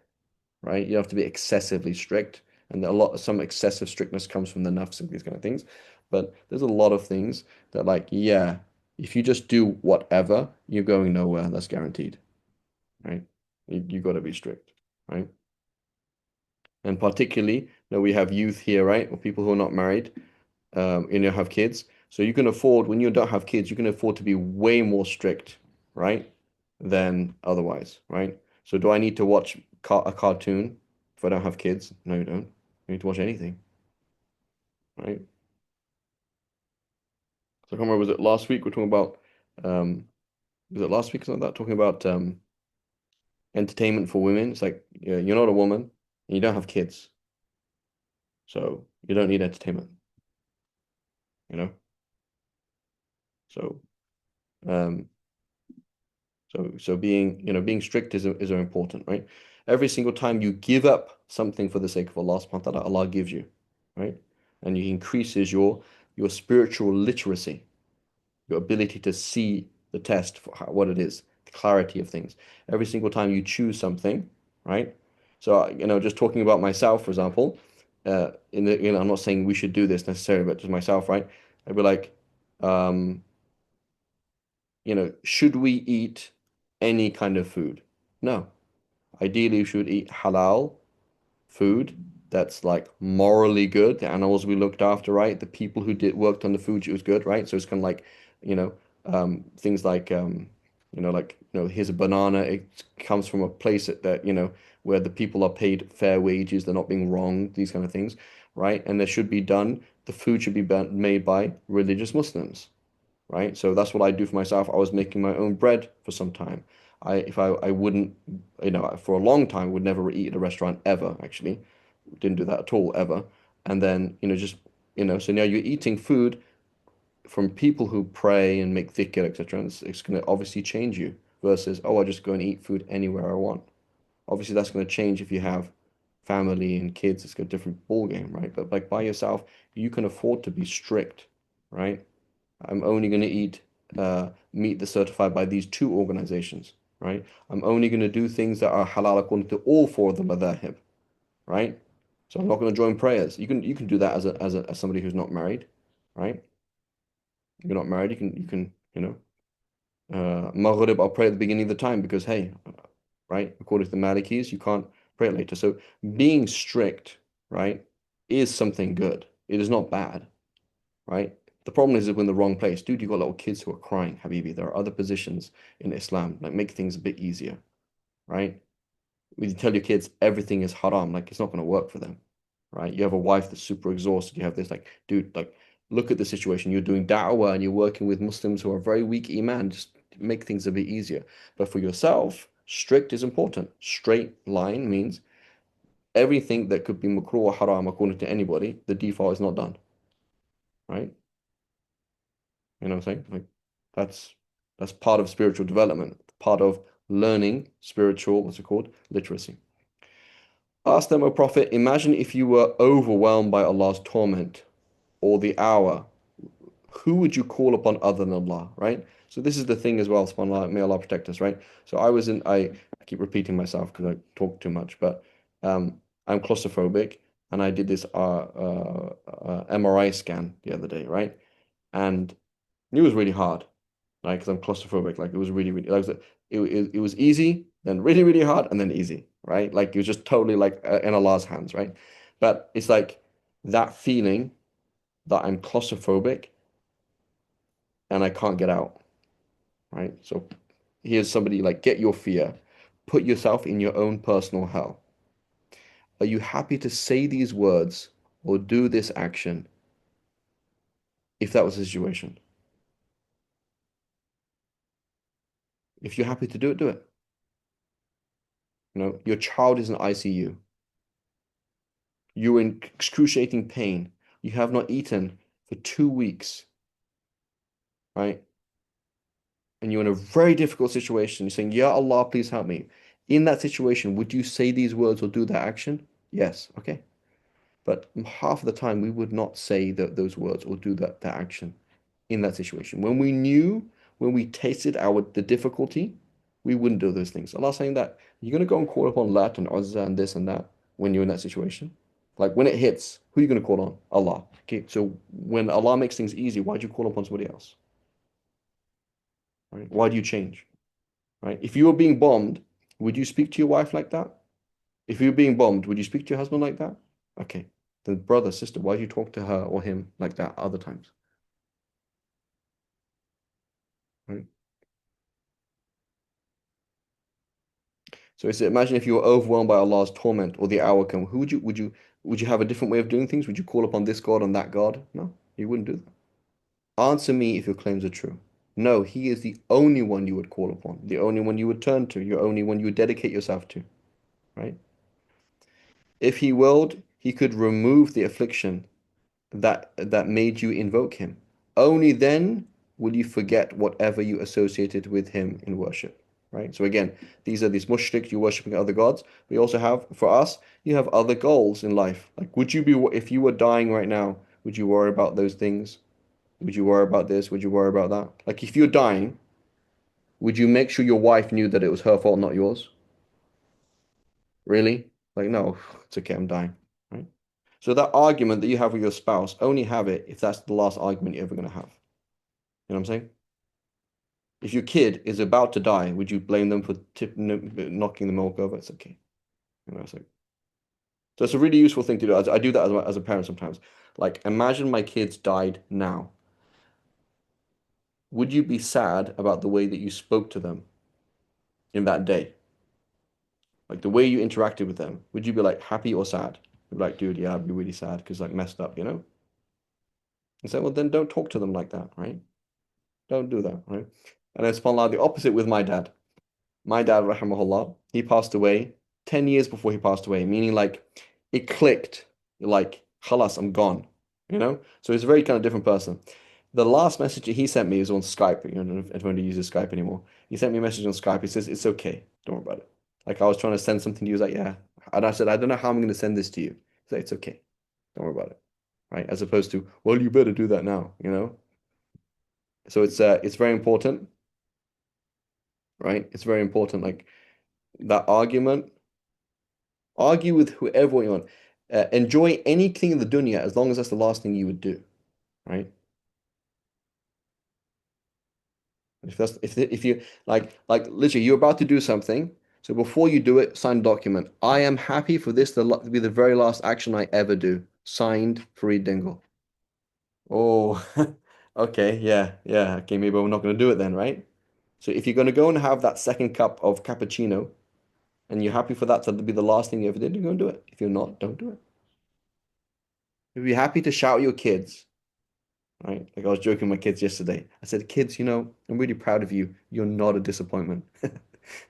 right? You have to be excessively strict, and some excessive strictness comes from the nafs and these kind of things. But there's a lot of things that, like, yeah, if you just do whatever, you're going nowhere, that's guaranteed, right? You got to be strict, right? And particularly, we have youth here, right? Or people who are not married, have kids. So you can afford, when you don't have kids, you can afford to be way more strict, right? Than otherwise, right? So do I need to watch a cartoon if I don't have kids? No, you don't. You need to watch anything, right? So I can't remember, was it last week we're talking about, was it last week or something like that? Talking about entertainment for women. It's like, you're not a woman and you don't have kids. So you don't need entertainment, you know? So um so being strict is important, right? Every single time you give up something for the sake of Allah subhanahu wa ta'ala, Allah gives you, right? And He increases your spiritual literacy, your ability to see the test for what it is, the clarity of things. Every single time you choose something, right? So, just talking about myself, for example, I'm not saying we should do this necessarily, but just myself, right? I'd be like, should we eat any kind of food? No. Ideally, we should eat halal food that's like morally good. The animals we looked after, right? The people who worked on the food, it was good, right? So it's kind of like, things like, here's a banana. It comes from a place that where the people are paid fair wages. They're not being wronged, these kind of things, right? And the food should be made by religious Muslims, right? So that's what I do for myself. I was making my own bread for some time. I wouldn't, for a long time, would never eat at a restaurant ever, actually. Didn't do that at all, ever. And then, so now you're eating food from people who pray and make dhikr, etc. And it's going to obviously change you versus, oh, I just go and eat food anywhere I want. Obviously, that's going to change if you have family and kids. It's a different ball game, right? But like by yourself, you can afford to be strict, right? I'm only going to eat meat that's certified by these 2 organizations, right? I'm only going to do things that are halal according to all 4 of the madhahib, right? So I'm not going to join prayers. You can do that as somebody who's not married, right? You're not married, Maghrib, I'll pray at the beginning of the time because, hey, right, according to the Malikis, you can't pray it later. So being strict, right, is something good. It is not bad, right? The problem is we're in the wrong place. Dude, you got little kids who are crying, Habibi. There are other positions in Islam that make things a bit easier, right? when you tell your kids everything is haram, like it's not going to work for them, right? You have a wife that's super exhausted. You have this like, dude, like look at the situation. You're doing da'wah and you're working with Muslims who are very weak iman. Just make things a bit easier. But for yourself, strict is important. Straight line means everything that could be makruh or haram according to anybody, the default is not done, right? You know what I'm saying? Like that's part of spiritual development, part of learning spiritual, what's it called? Literacy. Ask them, O Prophet, imagine if you were overwhelmed by Allah's torment or the hour, who would you call upon other than Allah, right? So this is the thing as well, subhanAllah, may Allah protect us, right? So I keep repeating myself because I talk too much, but I'm claustrophobic and I did this MRI scan the other day, right? And it was really hard, like because I'm claustrophobic. Like it was really, really like it was easy, then really, really hard, and then easy, right? Like it was just totally like in Allah's hands, right? But it's like that feeling that I'm claustrophobic and I can't get out, right? So here's somebody like get your fear, put yourself in your own personal hell. Are you happy to say these words or do this action if that was the situation? If you're happy to do it, do it. You know, your child is in ICU. You're in excruciating pain. You have not eaten for 2 weeks, right? And you're in a very difficult situation. You're saying, Ya Allah, please help me. In that situation, would you say these words or do that action? Yes, okay. But half of the time, we would not say those words or do that action in that situation. When we tasted the difficulty, we wouldn't do those things. Allah saying that you're going to go and call upon Lat and Uzza and this and that when you're in that situation. Like when it hits, who are you going to call on? Allah. Okay, so when Allah makes things easy, why do you call upon somebody else? Right? Why do you change? Right? If you were being bombed, would you speak to your wife like that? If you were being bombed, would you speak to your husband like that? Okay. Then brother, sister, why do you talk to her or him like that other times? Right? So it's imagine if you were overwhelmed by Allah's torment or the hour come, who would you have a different way of doing things? Would you call upon this God and that God? No, you wouldn't do that. Answer me if your claims are true. No, he is the only one you would call upon, the only one you would turn to, the only one you would dedicate yourself to, right? If he willed, he could remove the affliction that made you invoke him. Only then will you forget whatever you associated with him in worship. Right? So again, these are these mushrik, you're worshipping other gods. We also have, for us, you have other goals in life. Like, would you be, if you were dying right now, would you worry about those things? Would you worry about this? Would you worry about that? Like, if you're dying, would you make sure your wife knew that it was her fault, not yours? Really? Like, no, it's okay, I'm dying. Right? So that argument that you have with your spouse, only have it if that's the last argument you're ever going to have. You know what I'm saying? If your kid is about to die, would you blame them for knocking the milk over? It's okay. You know, it's like, so it's a really useful thing to do. I do that as a parent sometimes. Like, imagine my kids died now. Would you be sad about the way that you spoke to them in that day? Like the way you interacted with them, would you be like happy or sad? You'd be like, dude, yeah, I'd be really sad because like messed up, you know? And so, well, then don't talk to them like that, right? Don't do that, right? And then subhanAllah, the opposite with my dad. My dad, rahimahullah, he passed away 10 years before he passed away, meaning like it clicked, like, khalas, I'm gone, you know? So he's a very kind of different person. The last message that he sent me was on Skype. You know, I don't know if anyone uses Skype anymore. He sent me a message on Skype. He says, it's okay. Don't worry about it. Like I was trying to send something to you. He was like, yeah. And I said, I don't know how I'm going to send this to you. He's like, it's okay. Don't worry about it. Right? As opposed to, well, you better do that now, you know? So it's very important, right? It's very important. Like that argument, argue with whoever you want. Enjoy anything in the dunya as long as that's the last thing you would do, right? If you like literally you're about to do something, so before you do it, sign a document. I am happy for this to be the very last action I ever do. Signed, Fareed Dingle. Oh, okay, yeah, yeah. Okay, maybe we're not going to do it then, right? So if you're going to go and have that second cup of cappuccino, and you're happy for that to be the last thing you ever did, you're going to do it. If you're not, don't do it. If you're happy to shout at your kids, right? Like I was joking with my kids yesterday. I said, kids, I'm really proud of you. You're not a disappointment. They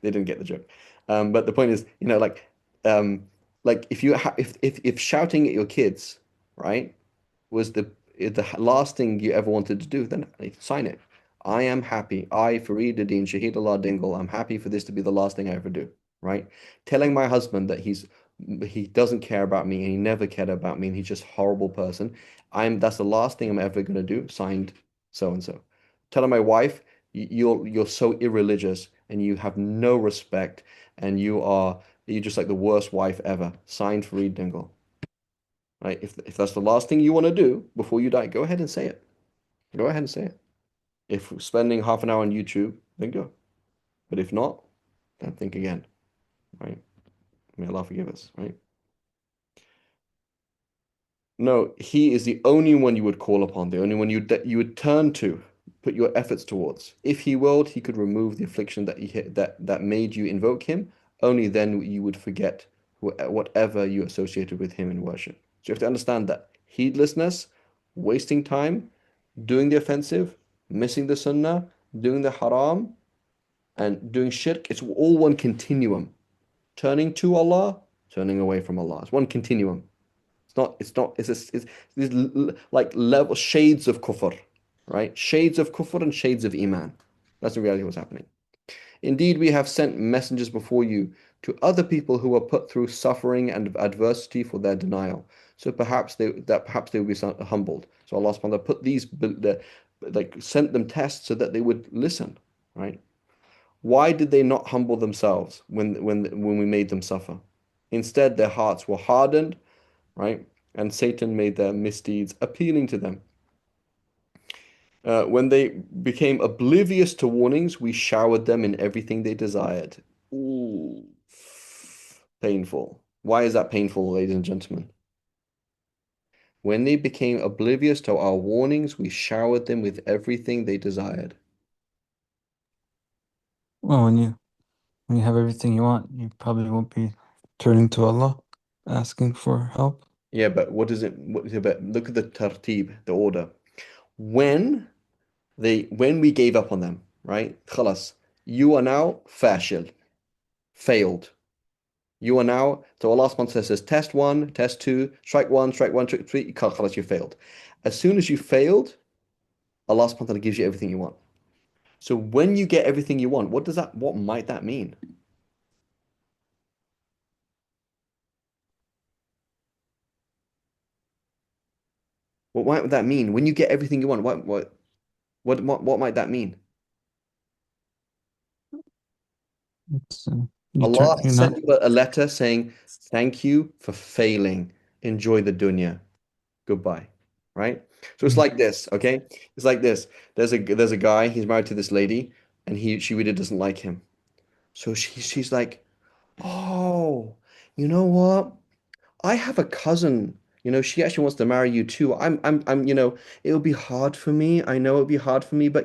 didn't get the joke. But the point is, like if you ha if shouting at your kids, right, was the last thing you ever wanted to do, then sign it. I am happy. I, Fareed Adin Shahid Allah Dingle, I'm happy for this to be the last thing I ever do, right? Telling my husband that he doesn't care about me and he never cared about me and he's just a horrible person. That's the last thing I'm ever gonna do. Signed so and so. Telling my wife, you're so irreligious and you have no respect and you're just like the worst wife ever. Signed Fareed Dingle. Right? If that's the last thing you want to do before you die, go ahead and say it. Go ahead and say it. If spending half an hour on YouTube, then go. But if not, then think again. Right? May Allah forgive us, right? No, he is the only one you would call upon, the only one you would turn to, put your efforts towards. If he willed, he could remove the affliction that made you invoke him. Only then you would forget whatever you associated with him in worship. So you have to understand that heedlessness, wasting time, doing the offensive, missing the sunnah, doing the haram, and doing shirk, it's all one continuum. Turning to Allah, turning away from Allah. It's one continuum. It's like level shades of kufr, right? Shades of kufr and shades of iman. That's the reality of what's happening. Indeed, we have sent messengers before you to other people who were put through suffering and adversity for their denial. So perhaps they will be humbled. So Allah subhanahu wa ta'ala put sent them tests so that they would listen, right? Why did they not humble themselves when we made them suffer? Instead, their hearts were hardened, right? And Satan made their misdeeds appealing to them. When they became oblivious to warnings, we showered them in everything they desired. Ooh, painful. Why is that painful, ladies and gentlemen? When they became oblivious to our warnings, we showered them with everything they desired. Well, when you have everything you want, you probably won't be turning to Allah, asking for help. Yeah, but but look at the tartib, the order. When we gave up on them, right? Khalas, you are now fashil, failed. You are now, so Allah subhanahu wa ta'ala says, test one, test two, strike one, strike three, khalas, you failed. As soon as you failed, Allah subhanahu wa ta'ala gives you everything you want. So when you get everything you want, what might that mean? What might that mean? When you get everything you want, what might that mean? It's, you Allah turn, you're not. sent you a letter saying, thank you for failing. Enjoy the dunya. Goodbye. Right? So it's like this, okay? It's like this. There's a guy, he's married to this lady, and she really doesn't like him. So she's like, oh, you know what? I have a cousin, she actually wants to marry you too. It'll be hard for me. I know it'll be hard for me, but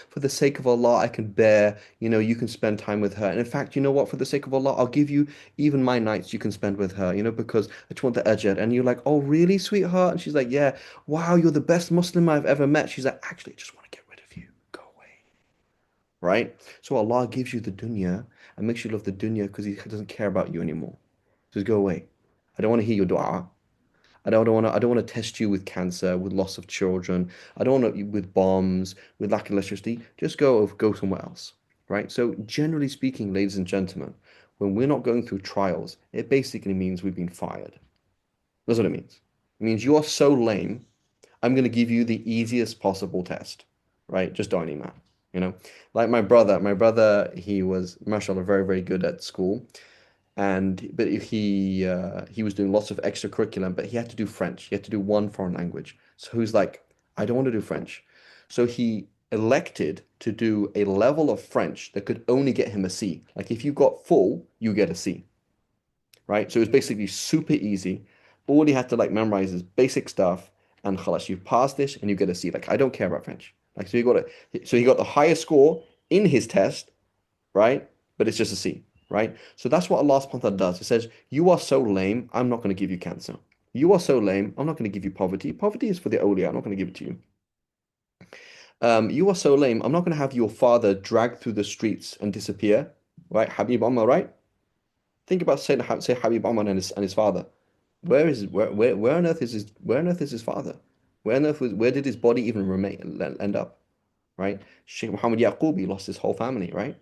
for the sake of Allah, I can bear, you can spend time with her. And in fact, you know what? For the sake of Allah, I'll give you even my nights you can spend with her, because I just want the ajr. And you're like, oh, really, sweetheart? And she's like, yeah, wow, you're the best Muslim I've ever met. She's like, actually, I just want to get rid of you. Go away. Right? So Allah gives you the dunya and makes you love the dunya because He doesn't care about you anymore. Just go away. I don't want to hear your dua. I don't want to test you with cancer, with loss of children. I don't want to with bombs, with lack of electricity. Just go somewhere else, right? So generally speaking, ladies and gentlemen, when we're not going through trials, it basically means we've been fired. That's what it means. It means you are so lame, I'm going to give you the easiest possible test, right? Just don't man. Like my brother, he was, mashallah, very, very good at school but he was doing lots of extracurriculum, but he had to do French. He had to do one foreign language. So he was like, I don't want to do French. So he elected to do a level of French that could only get him a C. Like if you got full, you get a C, right? So it was basically super easy. All he had to memorize is basic stuff, and khalas, you pass this and you get a C. Like I don't care about French. Like so he got the highest score in his test, right? But it's just a C. right? So that's what Allah subhanahu wa ta'ala does. It says, you are so lame, I'm not going to give you cancer. You are so lame, I'm not going to give you poverty. Poverty is for the awliya, I'm not going to give it to you. You are so lame, I'm not going to have your father dragged through the streets and disappear, right? Habib Ammar, right? Think about say Habib Ammar and his father. Where on earth is his father? Where did his body even end up? Right? Sheikh Muhammad Yaqub, he lost his whole family, right?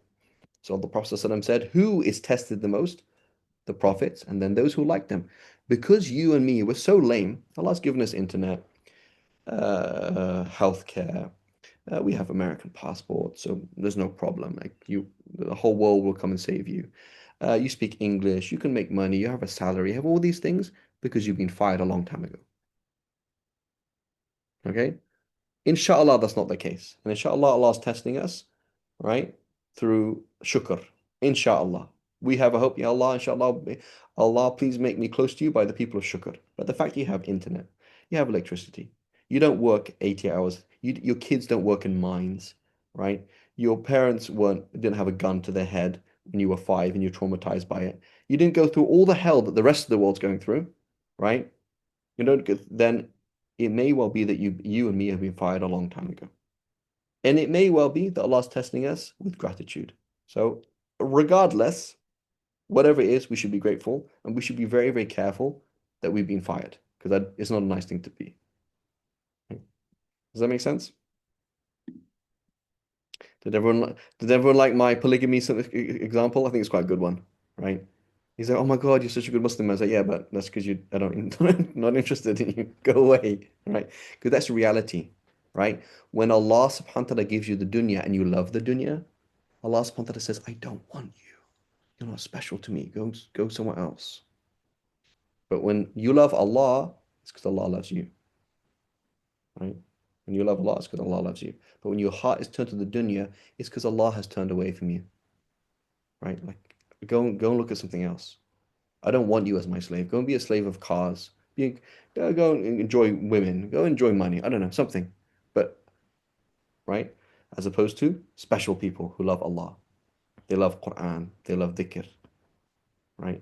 So the Prophet ﷺ said, who is tested the most? The prophets, and then those who like them. Because you and me were so lame, Allah's given us internet, healthcare. We have American passports, so there's no problem. Like the whole world will come and save you. You speak English, you can make money, you have a salary, you have all these things because you've been fired a long time ago. Okay? Inshallah, that's not the case. And inshallah, Allah's testing us, right? Through shukr. Inshallah. We have a hope, Ya Allah, inshallah, Allah, please make me close to you by the people of shukr. But the fact you have internet, you have electricity, you don't work 80 hours, your kids don't work in mines, right? Your parents didn't have a gun to their head when you were 5 and you're traumatized by it. You didn't go through all the hell that the rest of the world's going through, right? You don't get, then it may well be that you and me have been fired a long time ago. And it may well be that Allah's testing us with gratitude. So regardless, whatever it is, we should be grateful and we should be very, very careful that we've been fired because it's not a nice thing to be. Does that make sense? Did everyone like my polygamy example? I think it's quite a good one, right? He's like, oh my God, you're such a good Muslim. I was like, yeah, but that's because I don't, not interested in you. Go away, right? Because that's reality, right? When Allah subhanahu wa ta'ala gives you the dunya and you love the dunya, Allah subhanahu wa ta'ala says, I don't want you. You're not special to me. Go somewhere else. But when you love Allah, it's because Allah loves you, right? When you love Allah, it's because Allah loves you. But when your heart is turned to the dunya, it's because Allah has turned away from you, right? Like, go and look at something else. I don't want you as my slave. Go and be a slave of cars. Go and enjoy women. Go enjoy money. I don't know, something. But, right? As opposed to special people who love Allah. They love Quran. They love dhikr, right?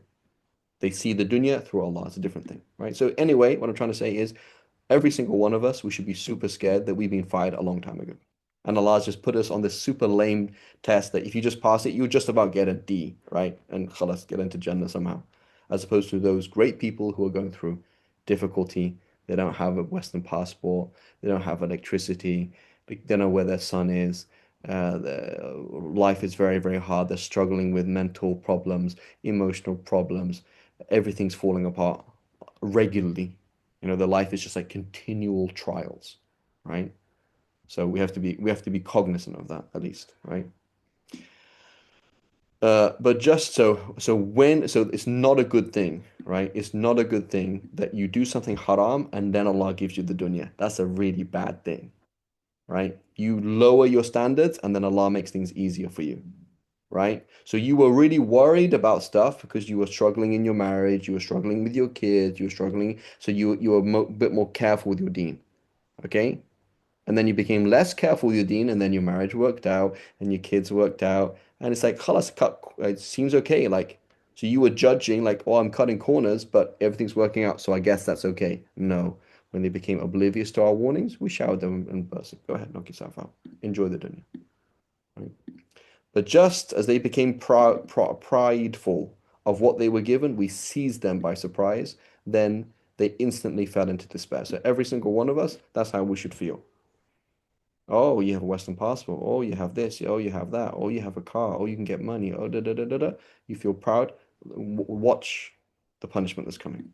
They see the dunya through Allah. It's a different thing, right? So anyway, what I'm trying to say is every single one of us, we should be super scared that we've been fired a long time ago. And Allah's just put us on this super lame test that if you just pass it, you just about get a D, right? And khalas, get into Jannah somehow. As opposed to those great people who are going through difficulty. They don't have a Western passport. They don't have electricity. They don't know where their son is. Life is very, very hard. They're struggling with mental problems, emotional problems. Everything's falling apart regularly. Their life is just like continual trials, right? So we have to be cognizant of that at least, right? But just so it's not a good thing, right? It's not a good thing that you do something haram and then Allah gives you the dunya. That's a really bad thing, right? You lower your standards and then Allah makes things easier for you, right? So you were really worried about stuff because you were struggling in your marriage, you were struggling with your kids, you were struggling, so you were a bit more careful with your deen, okay? And then you became less careful with your deen, and then your marriage worked out, and your kids worked out, and it's like, khalas, it seems okay. Like, so you were judging, like, oh, I'm cutting corners, but everything's working out, so I guess that's okay. No, when they became oblivious to our warnings, we showered them in person. Go ahead, knock yourself out. Enjoy the dunya. Right? But just as they became prideful of what they were given, we seized them by surprise. Then they instantly fell into despair. So every single one of us, that's how we should feel. Oh, you have a Western passport. Oh, you have this. Oh, you have that. Oh, you have a car. Oh, you can get money. Oh, da da da da da. You feel proud. Watch the punishment that's coming.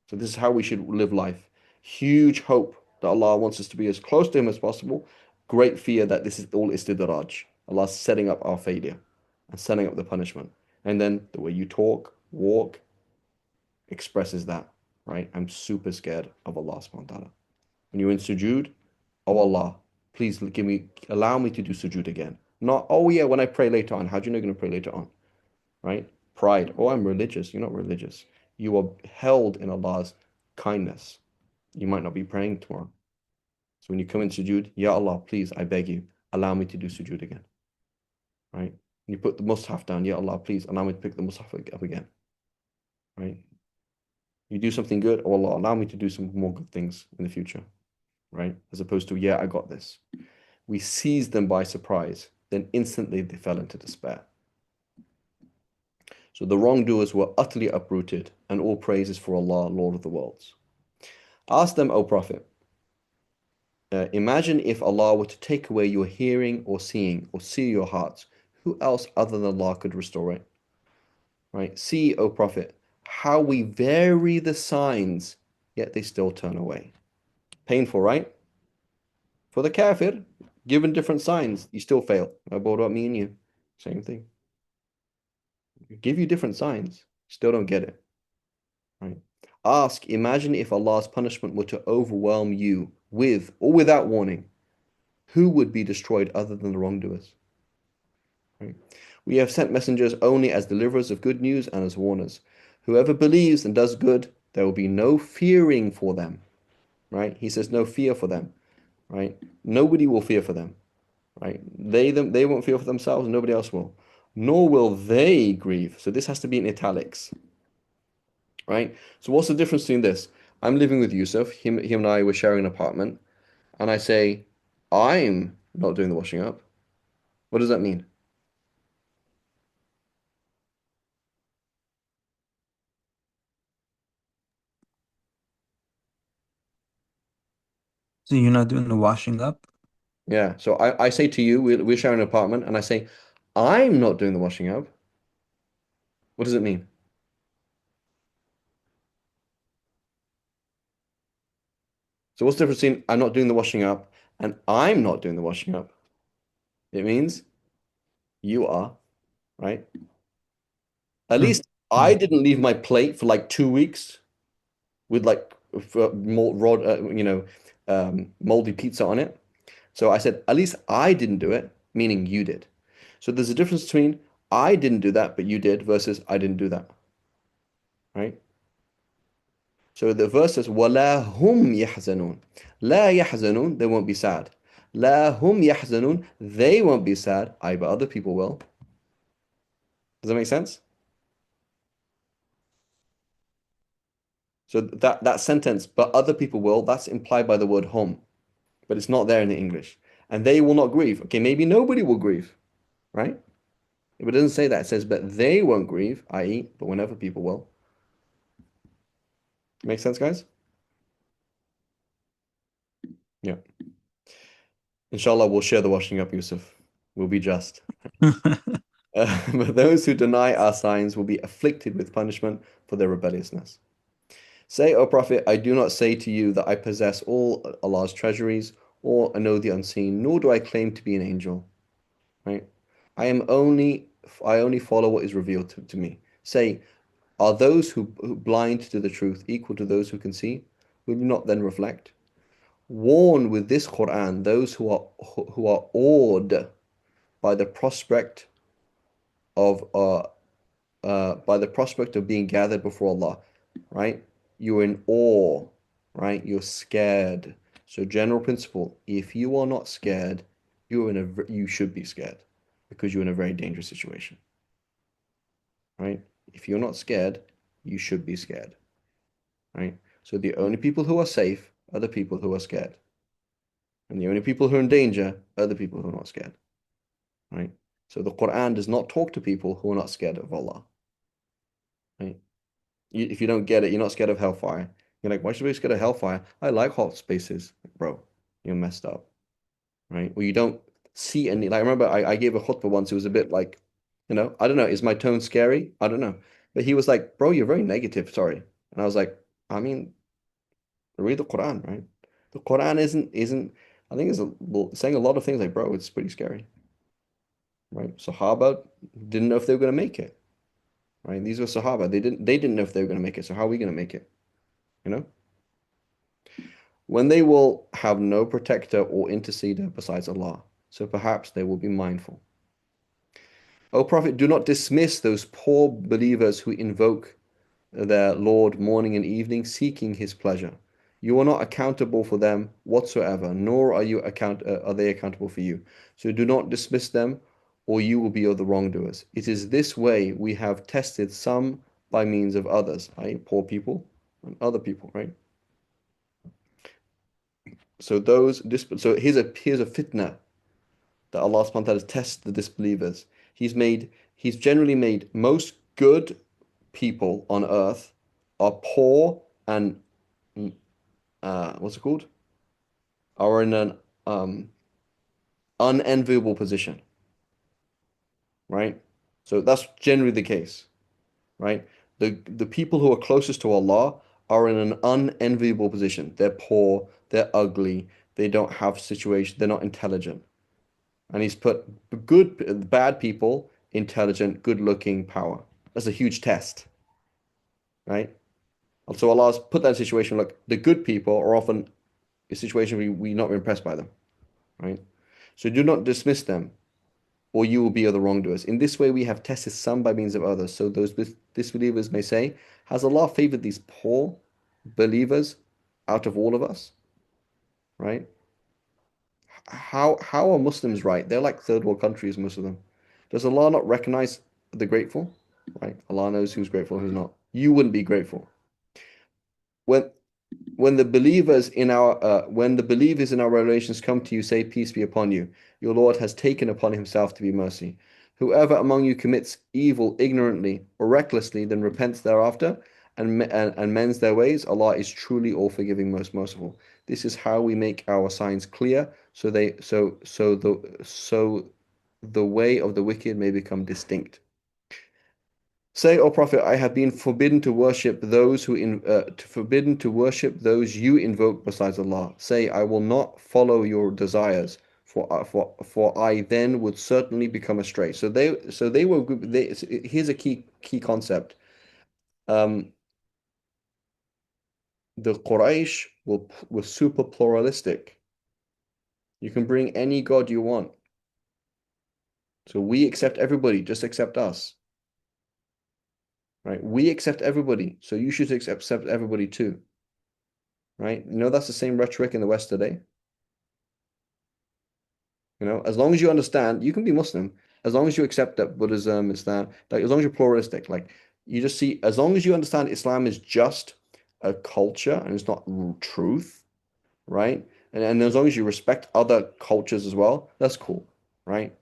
So this is how we should live life. Huge hope that Allah wants us to be as close to Him as possible. Great fear that this is all istidraj. Allah's setting up our failure and setting up the punishment. And then the way you talk, walk, expresses that, right? I'm super scared of Allah subhanahu wa ta'ala. When you're in sujood, oh Allah, please allow me to do sujood again. Not, oh yeah, when I pray later on. How do you know you're going to pray later on? Right? Pride. Oh, I'm religious. You're not religious. You are held in Allah's kindness. You might not be praying tomorrow. So when you come in sujood, Ya Allah, please, I beg you, allow me to do sujood again. Right? You put the Mus'haf down, Ya Allah, please allow me to pick the Mus'haf up again. Right? You do something good, oh Allah, allow me to do some more good things in the future. Right? As opposed to, yeah, I got this. We seized them by surprise, then instantly they fell into despair. So the wrongdoers were utterly uprooted, and all praise is for Allah, Lord of the worlds. Ask them, O Prophet, imagine if Allah were to take away your hearing or seeing or see your hearts, who else other than Allah could restore it? Right? See, O Prophet, how we vary the signs, yet they still turn away. Painful, right? For the kafir, given different signs, you still fail. I brought up me and you. Same thing. Give you different signs, still don't get it. Right? Ask, imagine if Allah's punishment were to overwhelm you with or without warning, who would be destroyed other than the wrongdoers? Right? We have sent messengers only as deliverers of good news and as warners. Whoever believes and does good, there will be no fearing for them. Right? He says no fear for them. Right? Nobody will fear for them. Right? They won't fear for themselves, nobody else will. Nor will they grieve. So this has to be in italics. Right? So what's the difference between this? I'm living with Yusuf, him and I were sharing an apartment, and I say, I'm not doing the washing up. What does that mean? So you're not doing the washing up? Yeah. So I say to you, we're sharing an apartment, and I say, I'm not doing the washing up. What does it mean? So what's the difference between I'm not doing the washing up and I'm not doing the washing up? It means you are, right? At Hmm. least I didn't leave my plate for like 2 weeks with like moldy pizza on it. So I said, at least I didn't do it, meaning you did. So there's a difference between I didn't do that, but you did, versus I didn't do that, right? So the verse says, وَلَا هُمْ يَحْزَنُونَ. لَا يَحْزَنُونَ, they won't be sad. لَا هُمْ يَحْزَنُونَ, they won't be sad, but other people will. Does that make sense? So that sentence, but other people will, that's implied by the word hum, but it's not there in the English. And they will not grieve. Okay, maybe nobody will grieve, right? If it doesn't say that, it says, but they won't grieve, i.e., but whenever people will. Make sense, guys? Yeah. Inshallah, we'll share the washing up, Yusuf. We'll be just. But those who deny our signs will be afflicted with punishment for their rebelliousness. Say, O Prophet, I do not say to you that I possess all Allah's treasuries or know the unseen, nor do I claim to be an angel. Right? I only follow what is revealed to me. Say, are those who blind to the truth equal to those who can see? Will you not then reflect? Warn with this Quran those who are awed by the prospect of being gathered before Allah, right? You're in awe, right? You're scared. So general principle, if you are not scared, you should be scared because you're in a very dangerous situation, right? If you're not scared, you should be scared, right? So the only people who are safe are the people who are scared. And the only people who are in danger are the people who are not scared, right? So the Quran does not talk to people who are not scared of Allah, right? If you don't get it, you're not scared of hellfire. You're like, why should we be scared of hellfire? I like hot spaces. Bro, you're messed up, right? Well, you don't see any, like, I remember I gave a khutbah once. It was a bit like, I don't know, is my tone scary? I don't know. But he was like, bro, you're very negative, sorry. And I was like, I mean, read the Quran, right? The Quran isn't I think it's saying a lot of things like, bro, it's pretty scary, right? Sahaba didn't know if they were going to make it, right? These were Sahaba. They didn't know if they were going to make it. So how are we going to make it? You know? When they will have no protector or interceder besides Allah, so perhaps they will be mindful. O Prophet, do not dismiss those poor believers who invoke their Lord morning and evening, seeking His pleasure. You are not accountable for them whatsoever, nor are they accountable for you. So do not dismiss them or you will be of the wrongdoers. It is this way we have tested some by means of others, i.e., poor people and other people, right? So here's a fitna that Allah subhanahu wa ta'ala tests the disbelievers. He's generally made most good people on earth are poor and what's it called? Are in an unenviable position, right? So that's generally the case, right? The people who are closest to Allah are in an unenviable position. They're poor, they're ugly, they don't have situation, they're not intelligent. And he's put bad people, intelligent, good-looking, power. That's a huge test, right? And so Allah's put that situation. Look, the good people are often a situation we're not impressed by them, right? So do not dismiss them, or you will be of the wrongdoers. In this way, we have tested some by means of others. So those disbelievers may say, has Allah favored these poor believers out of all of us, right? How are Muslims right? They're like third world countries, most of them. Does Allah not recognize the grateful? Right? Allah knows who's grateful, who's not. You wouldn't be grateful. When the believers in our relations come to you, say peace be upon you. Your Lord has taken upon himself to be mercy. Whoever among you commits evil ignorantly or recklessly, then repents thereafter and mends their ways, Allah is truly all forgiving, most merciful. This is how we make our signs clear, so the way of the wicked may become distinct. Say, O Prophet, I have been forbidden to worship those you invoke besides Allah. Say, I will not follow your desires, for I then would certainly become astray. So here's a key concept. The Quraysh were super pluralistic. You can bring any god you want. So we accept everybody, just accept us. Right? We accept everybody, so you should accept everybody too. Right? You know, that's the same rhetoric in the West today. You know, as long as you understand, you can be Muslim, as long as you accept that Buddhism, Islam, like as long as you're pluralistic, like you just see, as long as you understand Islam is just a culture and it's not truth, right? And as long as you respect other cultures as well, that's cool, right?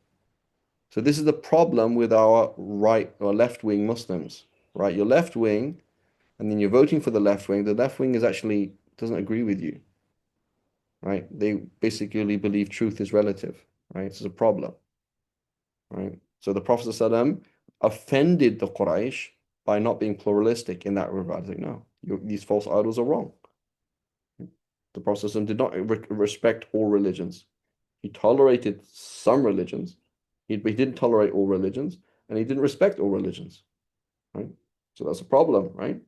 So this is the problem with our right or left-wing Muslims, right? You're left wing, and then you're voting for the left wing. The left wing is actually doesn't agree with you, right? They basically believe truth is relative, right? It's a problem, right? So the Prophet ﷺ offended the Quraysh by not being pluralistic in that regard. Like, no, these false idols are wrong. The Prophet ﷺ did not respect all religions. He tolerated some religions. He didn't tolerate all religions, and he didn't respect all religions, right? So that's a problem, right?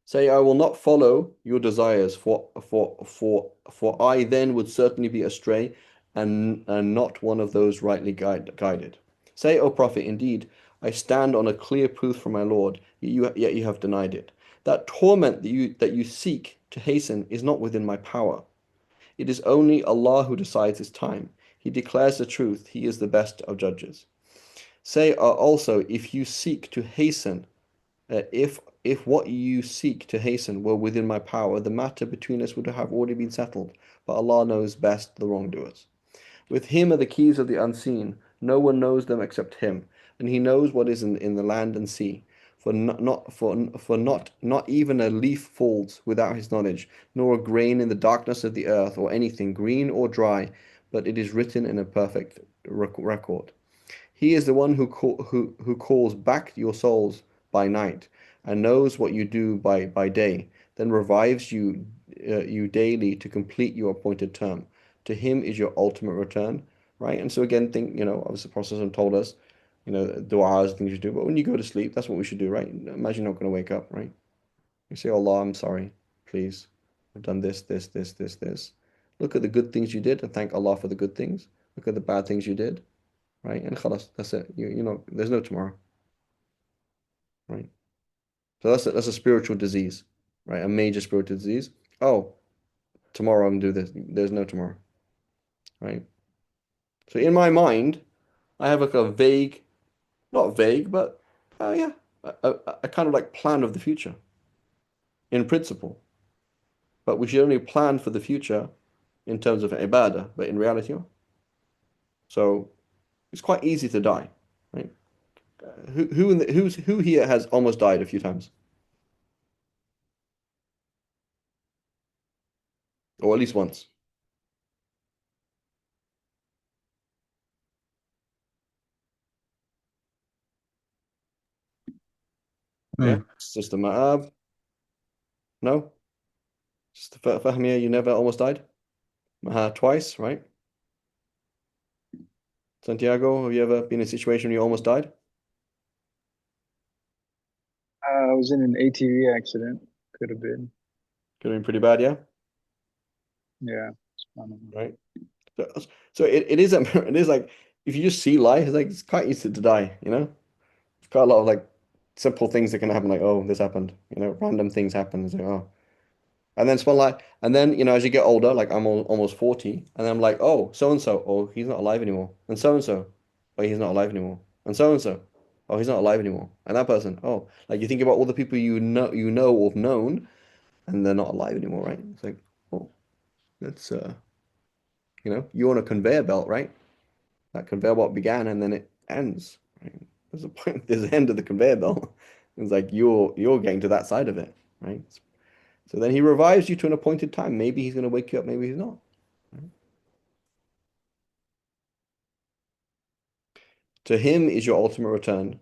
Say, I will not follow your desires, for I then would certainly be astray and not one of those rightly guided. Say, O Prophet, indeed, I stand on a clear proof from my Lord, yet you have denied it. That torment that you seek to hasten is not within my power. It is only Allah who decides his time. He declares the truth. He is the best of judges. Say also, if you seek to hasten, if what you seek to hasten were within my power, the matter between us would have already been settled. But Allah knows best the wrongdoers. With him are the keys of the unseen. No one knows them except him, and he knows what is in the land and sea. For not even a leaf falls without his knowledge, nor a grain in the darkness of the earth, or anything green or dry, but it is written in a perfect record. He is the one who calls back your souls by night and knows what you do by day, then revives you daily to complete your appointed term. To him is your ultimate return, right? And so again, obviously the Prophet told us, du'as, things you do, but when you go to sleep, that's what we should do, right? Imagine you're not going to wake up, right? You say, Allah, I'm sorry, please. I've done this, this, this, this, this. Look at the good things you did and thank Allah for the good things. Look at the bad things you did, right? And khalas, that's it. There's no tomorrow, right? So that's a spiritual disease, right? A major spiritual disease. Oh, tomorrow I'm gonna do this. There's no tomorrow, right? So in my mind, I have like a vague, not vague, but yeah, a kind of like plan of the future in principle. But we should only plan for the future in terms of ibadah, but in reality, so it's quite easy to die, right? Who here has almost died a few times, or at least once? Yeah, Hmm. Sister Ma'ab, no. Sister Fahmiya, you never almost died. Maha twice, right? Santiago, have you ever been in a situation where you almost died? I was in an ATV accident. Could have been. Could have been pretty bad, yeah. Yeah. I don't know. Right. So it is it is like if you just see life, it's like it's quite easy to die, you know? It's quite a lot of like simple things that can happen, like, oh, this happened, you know, random things happen. It's like, oh. And then spotlight, and then as you get older, like I'm almost 40, and I'm like, oh, so and so, oh, he's not alive anymore. And so, oh, he's not alive anymore. And so, oh, he's not alive anymore. And that person, oh, like you think about all the people you know or have known, and they're not alive anymore, right? It's like, oh, that's you're on a conveyor belt, right? That conveyor belt began and then it ends, right? There's a point, there's an end of the conveyor belt. It's like you're getting to that side of it, right? So then he revives you to an appointed time. Maybe he's going to wake you up, maybe he's not. Right? To him is your ultimate return.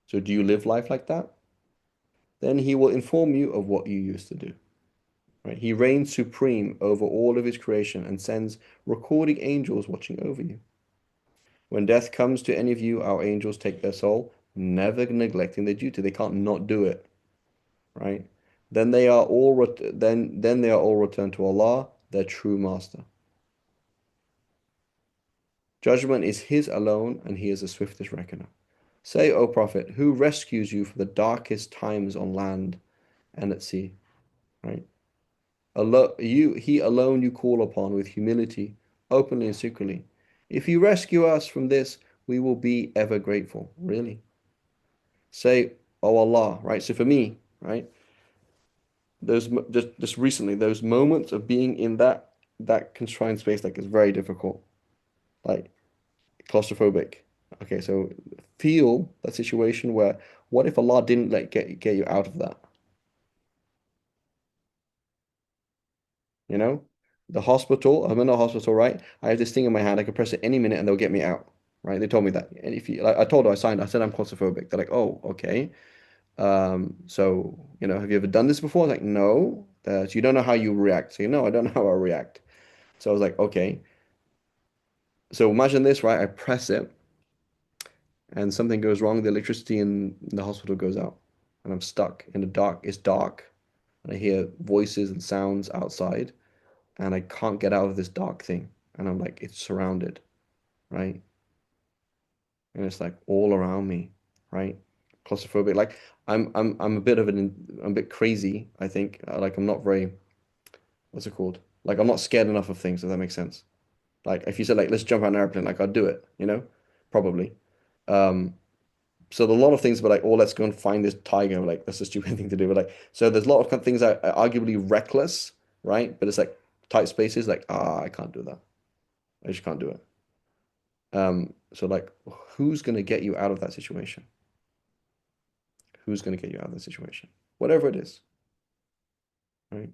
So do you live life like that? Then he will inform you of what you used to do. Right? He reigns supreme over all of his creation and sends recording angels watching over you. When death comes to any of you, our angels take their soul, never neglecting their duty. They can't not do it, right? Then they are all then they are all returned to Allah, their true master. Judgment is his alone, and he is the swiftest reckoner. Say, O Prophet, who rescues you from the darkest times on land and at sea, right? He alone you call upon with humility, openly and secretly. If you rescue us from this, we will be ever grateful. Really? Say, oh Allah, right? So for me, right, those just recently, those moments of being in that constrained space, like, is very difficult, like claustrophobic. Okay, so feel that situation where, what if Allah didn't get you out of that? You know, the hospital. I'm in a hospital, right? I have this thing in my hand. I can press it any minute, and they'll get me out. Right? They told me that. And if you, like, I told her, I signed. I said I'm claustrophobic. They're like, oh, okay. So, have you ever done this before? I was like, no. So you don't know how you react. So, I don't know how I react. So I was like, okay. So imagine this, right? I press it and something goes wrong. The electricity in the hospital goes out and I'm stuck in the dark. It's dark and I hear voices and sounds outside and I can't get out of this dark thing. And I'm like, it's surrounded, right? And it's like all around me, right? Claustrophobic. Like I'm a bit I'm a bit crazy, I think. Like I'm not very, what's it called? Like I'm not scared enough of things, if that makes sense. Like if you said like let's jump out an airplane, like I'd do it, probably. Um, so a lot of things, but like, oh, let's go and find this tiger. Like that's a stupid thing to do. But like, so there's a lot of things that are arguably reckless, right? But it's like tight spaces, like I can't do that. I just can't do it. So like, who's gonna get you out of that situation? Who's gonna get you out of that situation? Whatever it is, right?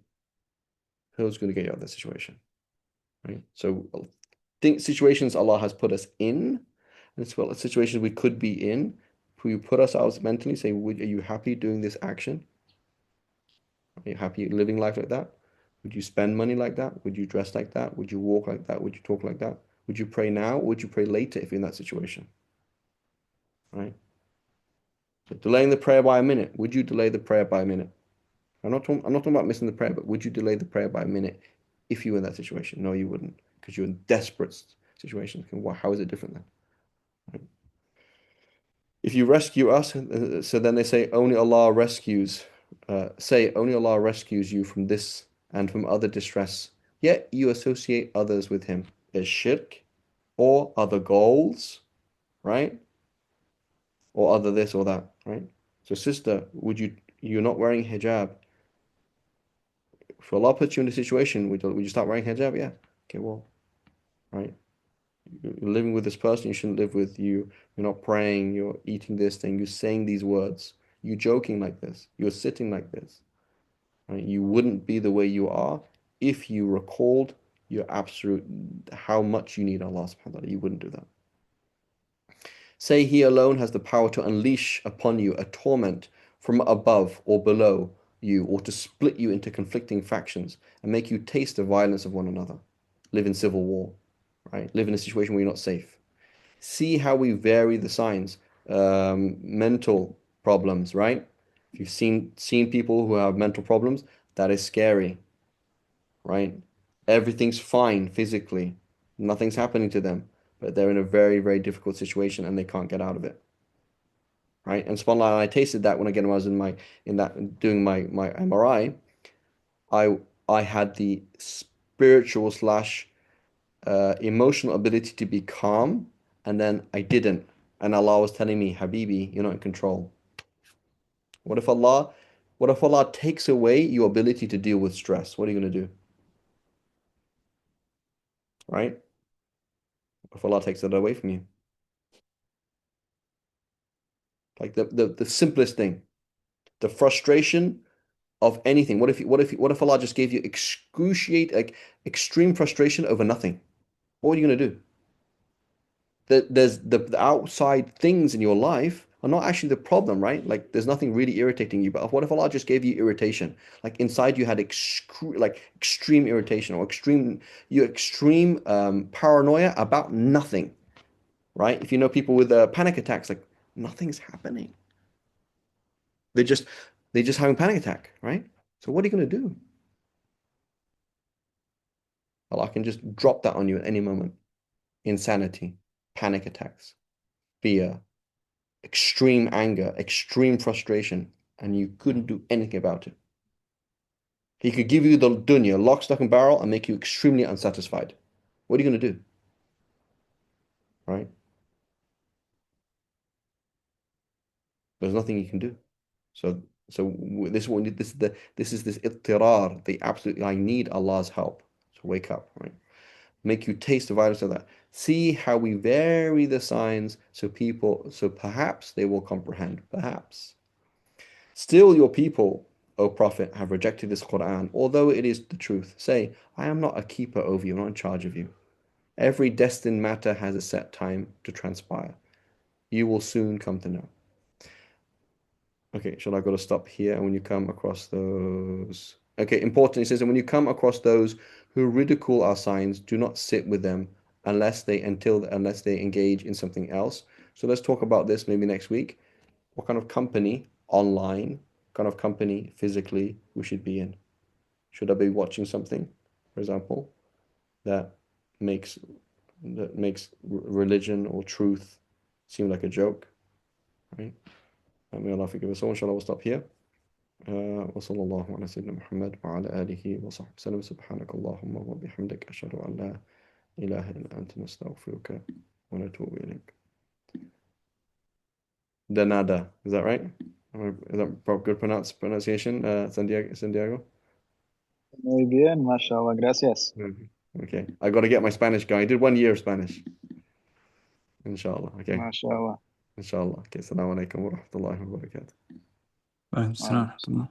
Who's gonna get you out of that situation, right? So think situations Allah has put us in, and it's well situations we could be in. We put ourselves mentally, say, are you happy doing this action? Are you happy living life like that? Would you spend money like that? Would you dress like that? Would you walk like that? Would you talk like that? Would you pray now? Or would you pray later if you're in that situation? Right? So delaying the prayer by a minute. Would you delay the prayer by a minute? I'm not talking about missing the prayer, but would you delay the prayer by a minute if you were in that situation? No, you wouldn't, because you're in desperate situations. How is it different then? Right? If you rescue us, so then they say only Allah rescues. Say only Allah rescues you from this and from other distress. Yet you associate others with Him. Is shirk, or other goals, right? Or other this or that, right? So sister, you're not wearing hijab. If Allah puts you in a situation, would you start wearing hijab? Yeah. Okay, well, right. You're living with this person you shouldn't live with. You're not praying, you're eating this thing, you're saying these words, you're joking like this, you're sitting like this. Right? You wouldn't be the way you are if you recalled your absolute how much you need Allah subhanahu wa ta'ala. You wouldn't do that. Say He alone has the power to unleash upon you a torment from above or below you, or to split you into conflicting factions and make you taste the violence of one another. Live in civil war, right? Live in a situation where you're not safe. See how we vary the signs. Mental problems, right? If you've seen people who have mental problems, that is scary, right? Everything's fine physically, nothing's happening to them, but they're in a very, very difficult situation and they can't get out of it, right? And subhanAllah, I tasted that when I was doing my MRI. I had the spiritual slash emotional ability to be calm, and then I didn't. And Allah was telling me, Habibi, you're not in control. What if Allah takes away your ability to deal with stress? What are you going to do? Right? If Allah takes it away from you. Like the simplest thing. The frustration of anything. What if Allah just gave you extreme frustration over nothing? What are you going to do? There's the outside things in your life are not actually the problem, right? Like there's nothing really irritating you. But what if Allah just gave you irritation? Like inside you had extreme irritation or extreme paranoia about nothing, right? If you know people with panic attacks, like nothing's happening. They just having panic attack, right? So what are you going to do? Allah can just drop that on you at any moment. Insanity, panic attacks, fear, extreme anger, extreme frustration, and you couldn't do anything about it. He could give you the dunya, lock, stock, and barrel, and make you extremely unsatisfied. What are you going to do? Right? There's nothing you can do. So this one, this is this ittirar, the absolute. I need Allah's help. So wake up, right? Make you taste the violence of that. See how we vary the signs, so perhaps they will comprehend. Perhaps. Still, your people, O Prophet, have rejected this Quran, although it is the truth. Say, I am not a keeper over you, I'm not in charge of you. Every destined matter has a set time to transpire. You will soon come to know. Okay, shall I go to stop here? And when you come across those... Okay, important, it says, and when you come across those who ridicule our signs, do not sit with them unless they engage in something else. So let's talk about this maybe next week. What kind of company online, kind of company physically we should be in? Should I be watching something, for example, that makes religion or truth seem like a joke, right? May Allah forgive us all. Inshallah, we'll stop here. وصلى الله على سيدنا محمد وعلى آله وصحبه وسلم سبحانك اللهم وبحمدك أشهد أن لا إله إلا أنت نستغفرك ونتوب إليك. De nada, is that right? Is that good pronunciation, Santiago? Muy bien, mashallah, gracias. Okay, I got to get my Spanish going. I did 1 year of Spanish. Inshallah. Okay. Mashallah. Inshallah. Okay. Assalamu alaikum wa rahmatullahi wa barakatuh. Waalaikum salam wa rahmatullah.